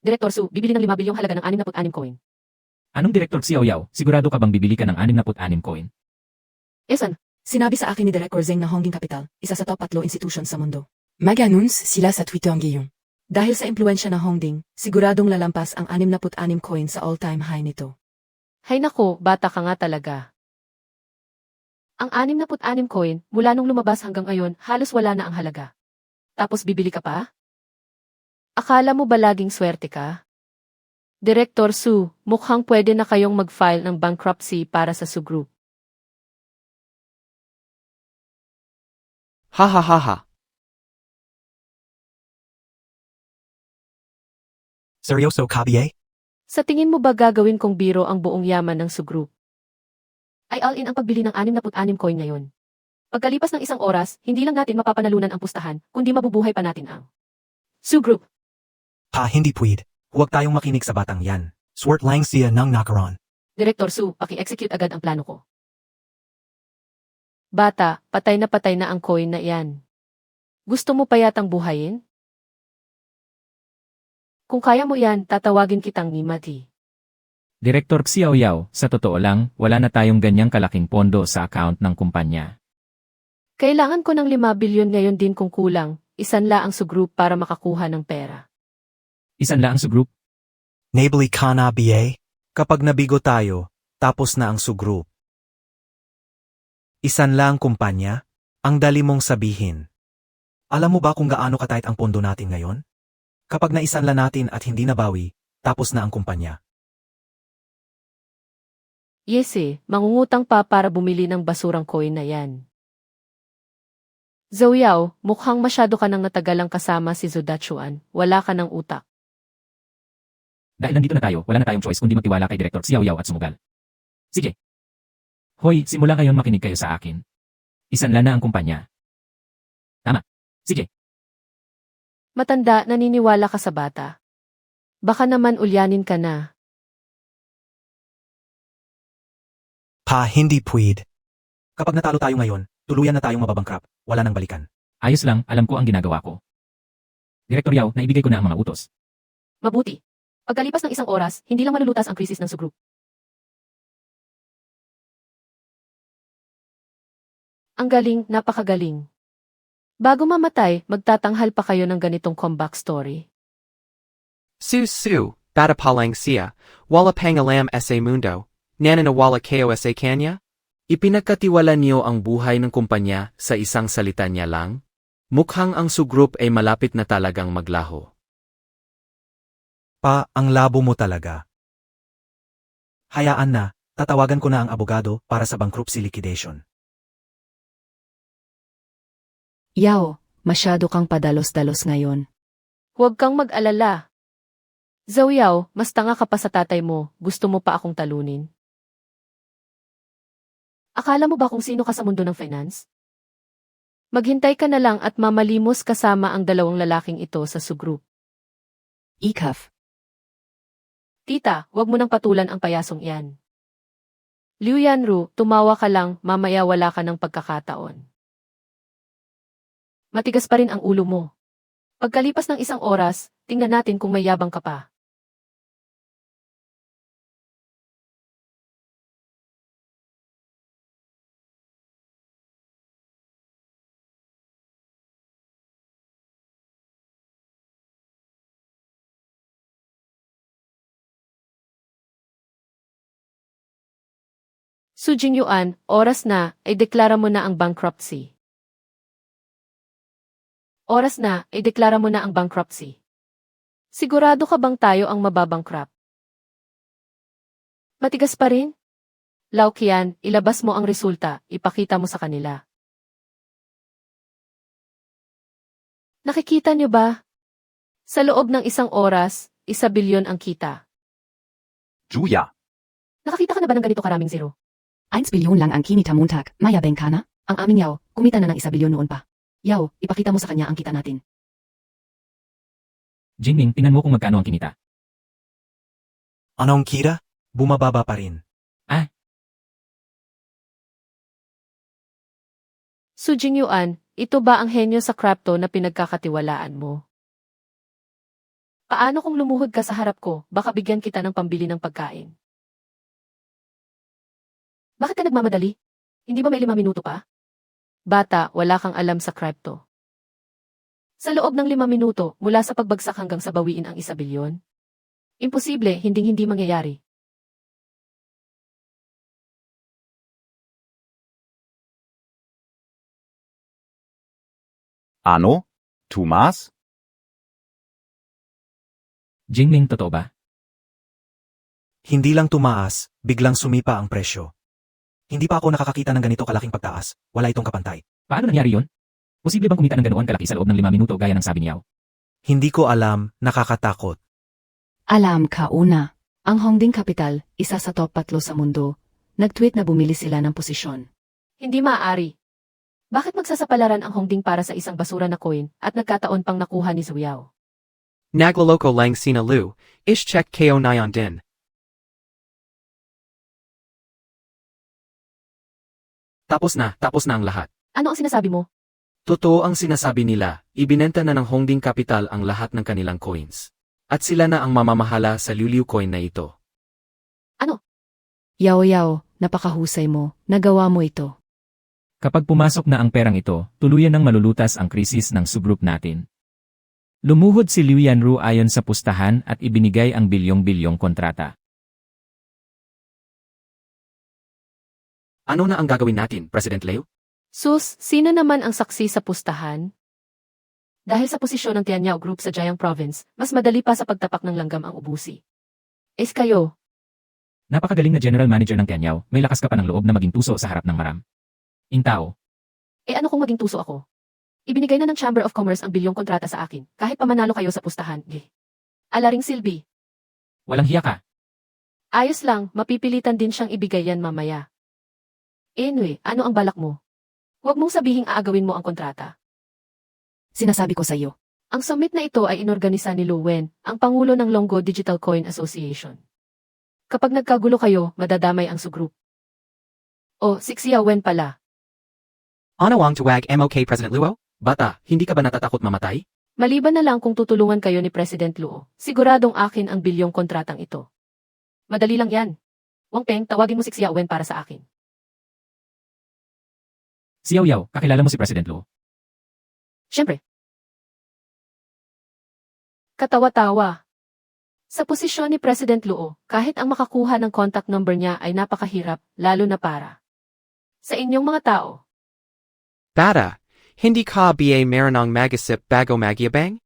Director Su, bibili ng 5 bilyong halaga ng 66 coin. Anong Director Xiao Yao, sigurado ka bang bibili ka ng 66 coin? Esan, Sinabi sa akin ni Director Zeng na Honging Capital, isa sa top 3 institution sa mundo. Mag-announce sila sa Twitter ngayon. Dahil sa impluensya ng Hongding, siguradong lalampas ang 66 coin sa all-time high nito. hay nako, bata ka nga talaga. Ang 66 coin, mula nung lumabas hanggang ngayon, halos wala na ang halaga. Tapos bibili ka pa? Akala mo ba laging swerte ka? Director Su, mukhang pwede na kayong mag-file ng bankruptcy para sa Su Group. Ha ha ha ha. Seryoso ka, BA? Sa tingin mo ba gagawin kong biro ang buong yaman ng Su Group? Ay all-in ang pagbili ng 66 coin ngayon. Pagkalipas ng isang oras, hindi lang natin mapapanalunan ang pustahan, kundi mabubuhay pa natin ang Su Group. Pa, hindi pwede. Huwag tayong makinig sa batang yan. Swert lang siya ng nakaroon. Director Su, paki-execute agad ang plano ko. Bata, patay na ang coin na iyan. Gusto mo pa yatang buhayin? Kung kaya mo yan, tatawagin kitang Mimati. Direktor Xiao Yao, sa totoo lang, wala na tayong ganyang kalaking pondo sa account ng kumpanya. Kailangan ko ng 5 bilyon ngayon din kung kulang, isanla ang Su Group para makakuha ng pera. Isan lang ang subgroup. Nabili ka na, BA? Kapag nabigo tayo, tapos na ang Su Group. Isan lang kumpanya? Ang dali mong sabihin. Alam mo ba kung gaano katayt ang pondo natin ngayon? Kapag naisanla natin at hindi nabawi, tapos na ang kumpanya. Yes mangungutang pa para bumili ng basurang coin na yan. Zhou Yao, mukhang masyado ka nang natagalang kasama si Zudachuan, wala ka ng utak. Dahil nandito na tayo, wala na tayong choice kundi magtiwala kay Direktor Xiao Yao at sumugal. Sige. Hoy, simula ngayon makinig kayo sa akin. Isanla na ang kumpanya. Tama. Sige. Matanda, naniniwala ka sa bata. Baka naman ulyanin ka na. Pa, hindi pwede. Kapag natalo tayo ngayon, tuluyan na tayong mababangkrap. Wala nang balikan. Ayos lang, alam ko ang ginagawa ko. Direktor Yao, naibigay ko na ang mga utos. Mabuti. Pagkalipas ng isang oras, hindi lang malulutas ang krisis ng Su Group. Ang galing, napakagaling. Bago mamatay, magtatanghal pa kayo ng ganitong comeback story. Su Su, bata palang siya, wala pangalam sa mundo, nananawala kayo sa kanya? Ipinagkatiwala niyo ang buhay ng kumpanya sa isang salita niya lang? Mukhang ang Su Group ay malapit na talagang maglaho. Pa, ang labo mo talaga. Hayaan na, tatawagan ko na ang abogado para sa bankruptcy liquidation. Yao, masyado kang padalos-dalos ngayon. Huwag kang mag-alala. Zhou Yao, mas tanga ka pa sa tatay mo, gusto mo pa akong talunin? Akala mo ba kung sino ka sa mundo ng finance? Maghintay ka na lang at mamalimos kasama ang dalawang lalaking ito sa Su Group. Ikaf. Tita, huwag mo nang patulan ang payasong iyan. Liu Yanru, tumawa ka lang, mamaya wala ka ng pagkakataon. Matigas pa rin ang ulo mo. Pagkalipas ng isang oras, tingnan natin kung may yabang ka pa. Su Jingyuan, oras na, ay deklara mo na ang bankruptcy. Oras na, ay deklara mo na ang bankruptcy. Sigurado ka bang tayo ang mababangkrap? Matigas pa rin? Lao Qian, ilabas mo ang resulta, ipakita mo sa kanila. Nakikita niyo ba? Sa loob ng isang oras, 1 bilyon ang kita. Juya. Nakakita ka na ba ng ganito karaming zero? 1 bilyon lang ang kinita Montag, mayabeng ka na? Ang aming Yao, kumita na ng 1 bilyon noon pa. Yao, ipakita mo sa kanya ang kita natin. Jingming, tingnan mo kung magkano ang kinita. Anong kira? Bumababa pa rin. Su Jingyuan, ito ba ang henyo sa crypto na pinagkakatiwalaan mo? Paano kung lumuhod ka sa harap ko, baka bigyan kita ng pambili ng pagkain? Bakit ka nagmamadali? Hindi ba may 5 minuto pa? Bata, wala kang alam sa crypto. Sa loob ng 5 minuto, mula sa pagbagsak hanggang sa bawiin ang 1 bilyon? Imposible, hindi mangyayari. Ano? Tumas? Jingming, totoo ba? Hindi lang tumaas, biglang sumipa ang presyo. Hindi pa ako nakakakita ng ganito kalaking pagtaas. Wala itong kapantay. Paano nangyari yon? Posible bang kumita ng ganoon kalaki sa loob ng 5 minuto gaya ng sabi niyaw? Hindi ko alam, nakakatakot. Alam ka una, ang Hongding Capital, isa sa top 3 sa mundo, nag-tweet na bumili sila ng posisyon. Hindi maaari. Bakit magsasapalaran ang Hongding para sa isang basura na coin at nagkataon pang nakuha ni Zuyao? Naglaloko lang sina Lu, ish check ko nayon din. Tapos na ang lahat. Ano ang sinasabi mo? Totoo ang sinasabi nila, ibinenta na ng Hongding Capital ang lahat ng kanilang coins. At sila na ang mamamahala sa Luliu coin na ito. Yao, napakahusay mo, nagawa mo ito. Kapag pumasok na ang perang ito, tuluyan nang malulutas ang krisis ng subgroup natin. Lumuhod si Liu Yanru ayon sa pustahan at ibinigay ang bilyong-bilyong kontrata. Ano na ang gagawin natin, President Liu? Sus, sino naman ang saksi sa pustahan? Dahil sa posisyon ng Tianyao Group sa Jiang Province, mas madali pa sa pagtapak ng langgam ang ubusi. Kayo, Napakagaling na general manager ng Tianyao, may lakas ka pa ng loob na maging tuso sa harap ng maram. Intao, ano kung maging tuso ako? Ibinigay na ng Chamber of Commerce ang bilyong kontrata sa akin, kahit pa manalo kayo sa pustahan. Alaring silbi. walang hiya ka. Ayos lang, mapipilitan din siyang ibigay yan mamaya. Anyway, ano ang balak mo? Huwag mong sabihing aagawin mo ang kontrata. Sinasabi ko sa iyo. Ang summit na ito ay inorganisa ni Lu Wen, ang Pangulo ng Longgo Digital Coin Association. Kapag nagkagulo kayo, madadamay ang subgroup. Si Xia Wen pala. Ano ang tuwag MOK President Luo? Bata, hindi ka ba natatakot mamatay? Maliban na lang kung tutulungan kayo ni President Luo, siguradong akin ang bilyong kontratang ito. Madali lang yan. Wang Peng, tawagin mo si Xia Wen para sa akin. Si Yao Yao, kakilala mo si President Luo? Siyempre. Katawa-tawa. Sa posisyon ni President Luo, kahit ang makakuha ng contact number niya ay napakahirap, lalo na para sa inyong mga tao. Bata, hindi ka ba meron magisip bago magyabang?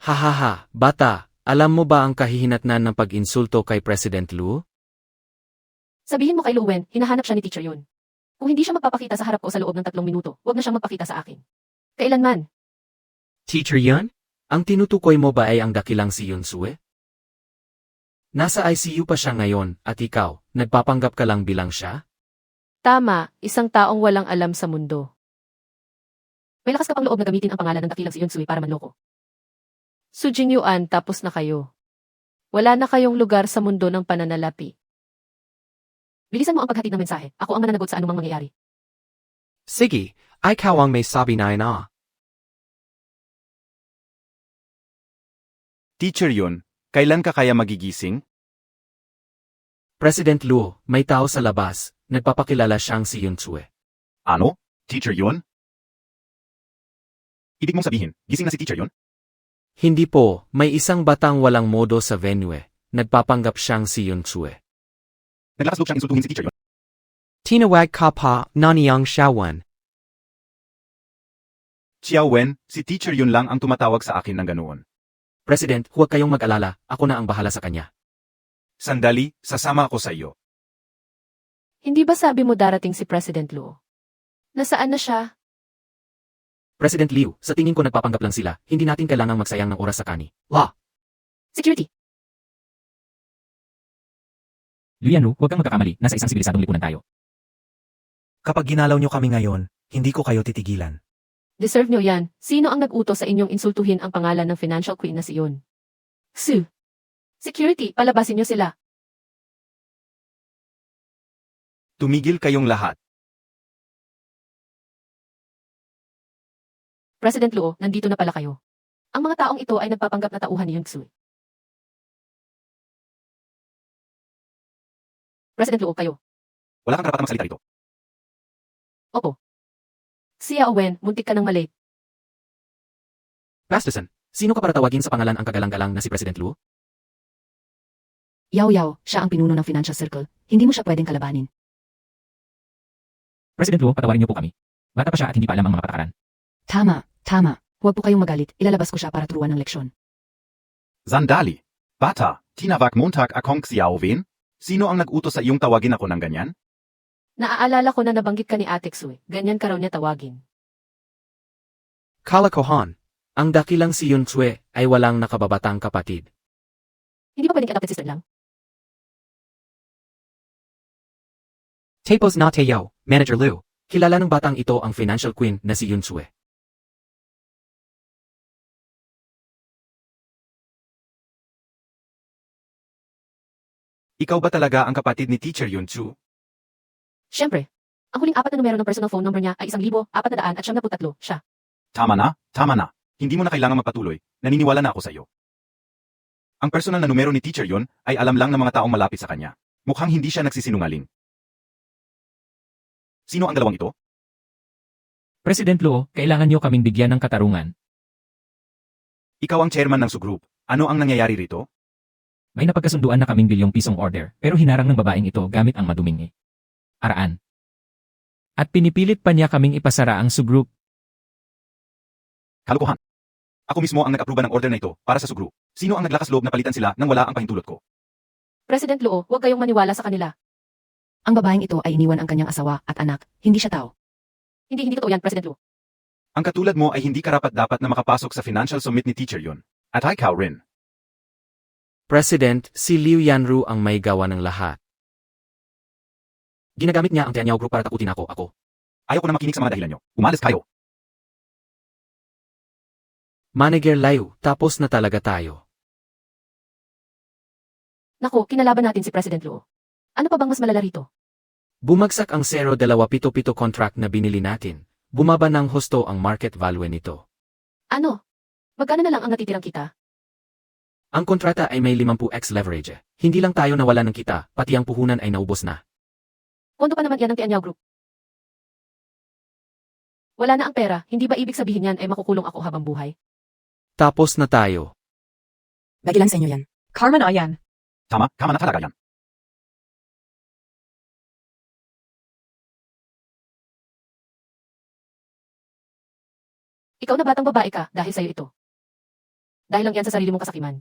Hahaha, bata, alam mo ba ang kahihinatnan ng pag-insulto kay President Lu? Sabihin mo kay Lu Wen, hinahanap siya ni teacher yun. Kung hindi siya magpapakita sa harap ko sa loob ng 3 minuto, huwag na siyang magpakita sa akin. Kailanman. Teacher yun? Ang tinutukoy mo ba ay ang dakilang si Yun Sue? Nasa ICU pa siya ngayon, at ikaw, nagpapanggap ka lang bilang siya? Tama, isang taong walang alam sa mundo. May lakas ka pang loob na gamitin ang pangalan ng dakilang si Yun Sui para manloko. Su Jingyuan, tapos na kayo. Wala na kayong lugar sa mundo ng pananalapi. Bilisan mo ang paghatid ng mensahe. Ako ang mananagot sa anumang mangyayari. Sige, ikaw ang may sabi na ina. Teacher Yun, kailan ka kaya magigising? President Luo, may tao sa labas, nagpapakilala siyang si Yun Sue. Ano? Teacher Yun? Ibig mong sabihin, gising na si Teacher Yun? Hindi po, may isang batang walang modo sa venue. Nagpapanggap siyang si Yun Sue. Naglakas loob siyang insultuhin si Teacher Yun? Tinawag ka pa, naniyang Shawan. Xiao Wen, si Teacher Yun lang ang tumatawag sa akin ng ganoon. President, huwag kayong mag-alala, ako na ang bahala sa kanya. Sandali, sasama ako sa iyo. Hindi ba sabi mo darating si President Luo? Nasaan na siya? President Liu, sa tingin ko nagpapanggap lang sila, hindi natin kailangang magsayang ng oras sa kani. Security. Liu Yanru, huwag kang magkakamali, nasa isang sibilisadong lipunan tayo. Kapag ginalaw nyo kami ngayon, hindi ko kayo titigilan. Deserve nyo yan. Sino ang nag-utos sa inyong insultuhin ang pangalan ng financial queen na si Yun? Su. Security, palabasin nyo sila. Tumigil kayong lahat. President Luo, nandito na pala kayo. Ang mga taong ito ay nagpapanggap na tauhan ni Yun Sui. President Luo, kayo. Wala kang karapatang magsalita rito. Opo. Xia Wen, muntik ka ng malate. Pastusan, sino ka para tawagin sa pangalan ang kagalang-galang na si President Luo? Yao, siya ang pinuno ng financial circle. Hindi mo siya pwedeng kalabanin. President Luo, patawarin niyo po kami. Bata pa siya at hindi pa alam ang mga patakaran. Tama. Huwag po kayong magalit. Ilalabas ko siya para turuan ng leksyon. Sandali. Bata, Tinawag Montag akong Xiaowen? Sino ang nag-utos sa iyong tawagin ako ng ganyan? Naaalala ko na nabanggit ka ni Ate Xue, ganyan ka raw niya tawagin. Kalokohan. Ang dakilang si Yun Chue ay walang nakababatang kapatid. Hindi ba pwedeng adopted sister lang? Tapos na Teo, Manager Liu. Kilala ng batang ito ang financial queen na si Yun Chue. Ikaw ba talaga ang kapatid ni Teacher Yun Chu? Siyempre. Ang huling 4 na numero ng personal phone number niya ay 1,493 siya. Tama na, tama na. Hindi mo na kailangan magpatuloy. Naniniwala na ako sa iyo. Ang personal na numero ni Teacher Yun ay alam lang ng mga taong malapit sa kanya. Mukhang hindi siya nagsisinungaling. Sino ang dalawang ito? President Luo, kailangan niyo kaming bigyan ng katarungan. Ikaw ang chairman ng Sugroup. Ano ang nangyayari rito? May napagkasunduan na kaming bilyong-pisong order, pero hinarang ng babaeng ito gamit ang maduming araan. At pinipilit pa niya kaming ipasara ang Sugroup. Kalokohan. Ako mismo ang nag-aproba ng order na ito para sa Sugroup. Sino ang naglakas loob na palitan sila nang wala ang pahintulot ko? President Luo, huwag kayong maniwala sa kanila. Ang babaeng ito ay iniwan ang kanyang asawa at anak, hindi siya tao. Hindi totoo yan, President Luo. Ang katulad mo ay hindi karapat-dapat na makapasok sa financial summit ni Teacher Yun. At ikaw rin. President, si Liu Yanru ang may gawa ng lahat. Ginagamit niya ang Tianyao Group para takutin ako. Ayaw ko na makinig sa mga dahilan nyo. Umalis kayo. Manager Liu, tapos na talaga tayo. Naku, kinalaban natin si President Luo. Ano pa bang mas malala rito? Bumagsak ang 0.27 contract na binili natin. Bumaba ng husto ang market value nito. Ano? Magkano na lang ang natitirang kita? Ang kontrata ay may 50x leverage. Hindi lang tayo nawala ng kita, pati ang puhunan ay naubos na. Kondo pa naman yan ng Tianyao Group. Wala na ang pera, hindi ba ibig sabihin yan ay makukulong ako habang buhay? Tapos na tayo. Dagilan sa inyo yan. Karma na yan. Tama na talaga yan. Ikaw na batang babae ka dahil sa'yo ito. Dahil lang yan sa sarili mong kasakiman.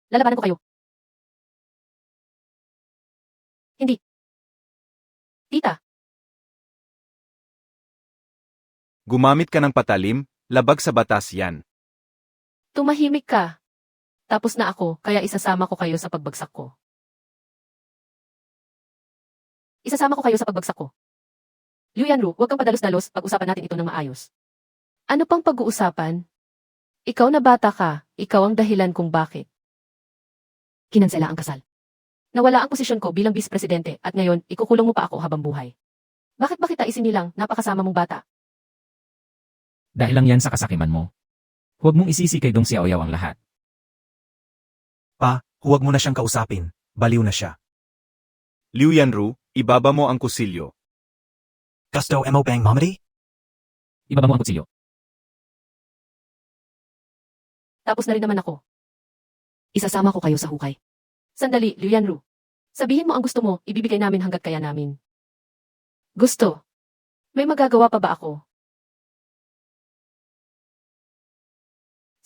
Lalabanan ko kayo. Hindi. Tita, Gumamit ka ng patalim, labag sa batas yan. tumahimik ka. Tapos na ako, kaya isasama ko kayo sa pagbagsak ko. Isasama ko kayo sa pagbagsak ko. Liu Yanru, huwag kang padalos-dalos, pag-usapan natin ito ng maayos. Ano pang pag-uusapan? Ikaw na bata ka, ikaw ang dahilan kung bakit. Kinansela ang kasal. Nawala ang posisyon ko bilang vice-presidente at ngayon, ikukulong mo pa ako habang buhay. Bakit ba kita isinilang, napakasama mong bata? Dahil lang yan sa kasakiman mo. Huwag mong isisi kay Dong Xiaoyao ang lahat. Pa, huwag mo na siyang kausapin. Baliw na siya. Liu Yanru, ibaba mo ang kusilyo. Gusto mo bang mamadi? Ibaba mo ang kutsilyo. Tapos na rin naman ako. Isasama ko kayo sa hukay. Sandali, Liu Yanru. Sabihin mo ang gusto mo, ibibigay namin hanggat kaya namin. Gusto. May magagawa pa ba ako?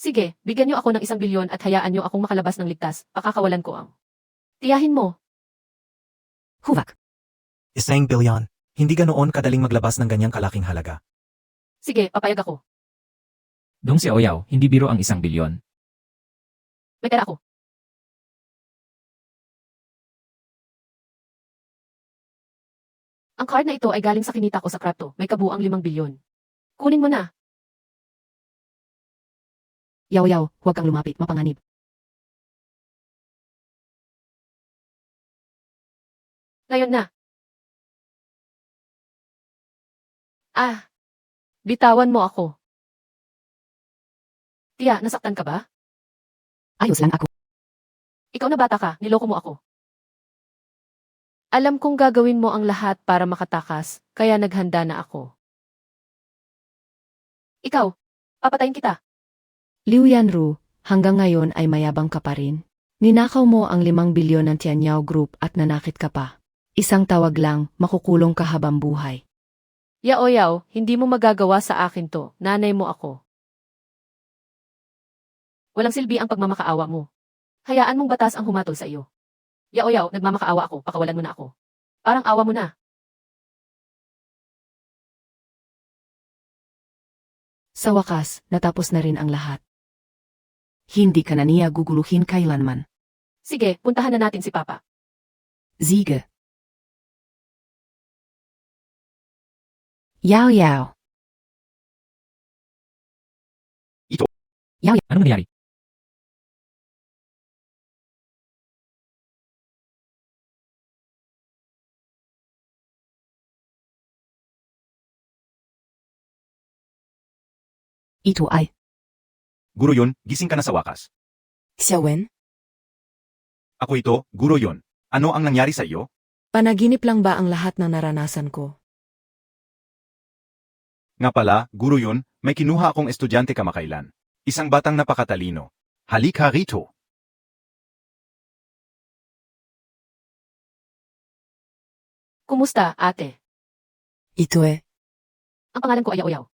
Sige, bigyan niyo ako ng 1 bilyon at hayaan niyo akong makalabas ng ligtas, pakakawalan ko ang. Tiyahin mo. Huvak. 1 bilyon. Hindi ganoon kadaling maglabas ng ganyang kalaking halaga. Sige, papayag ako. Dong Xiaoyao, hindi biro ang 1 bilyon. May pera ako. Ang card na ito ay galing sa kinita ko sa crypto, may kabuang 5 bilyon. Kunin mo na. Yaw-yaw, huwag kang lumapit, mapanganib. Ngayon na. Bitawan mo ako. Tiya, nasaktan ka ba? Ayos lang ako. Ikaw na bata ka, niloko mo ako. Alam kong gagawin mo ang lahat para makatakas, kaya naghanda na ako. Ikaw, papatayin kita. Liu Yanru, hanggang ngayon ay mayabang ka pa rin. Ninakaw mo ang 5 bilyon ng Tianyao Group at nanakit ka pa. Isang tawag lang, makukulong ka habang buhay. Yaoyaw, hindi mo magagawa sa akin to. Nanay mo ako. Walang silbi ang pagmamakaawa mo. Hayaan mong batas ang humatol sa iyo. Yaoyaw, nagmamakaawa ako. Pakawalan mo na ako. Parang awa mo na. Sa wakas, natapos na rin ang lahat. Hindi ka na niya guguluhin kailanman. Sige, puntahan na natin si Papa. Sige. Yao yao. Anong nangyari? Ito ay, Guro yun, gising ka na sa wakas. Xiaowen, Ako ito, guro yun. Ano ang nangyari sa iyo? panaginip lang ba ang lahat ng naranasan ko? Nga pala, guro yun, may kinuha akong estudyante kamakailan. Isang batang napakatalino. Halika rito. Kumusta, ate? Ito eh. Ang pangalan ko ay Yaoyaw.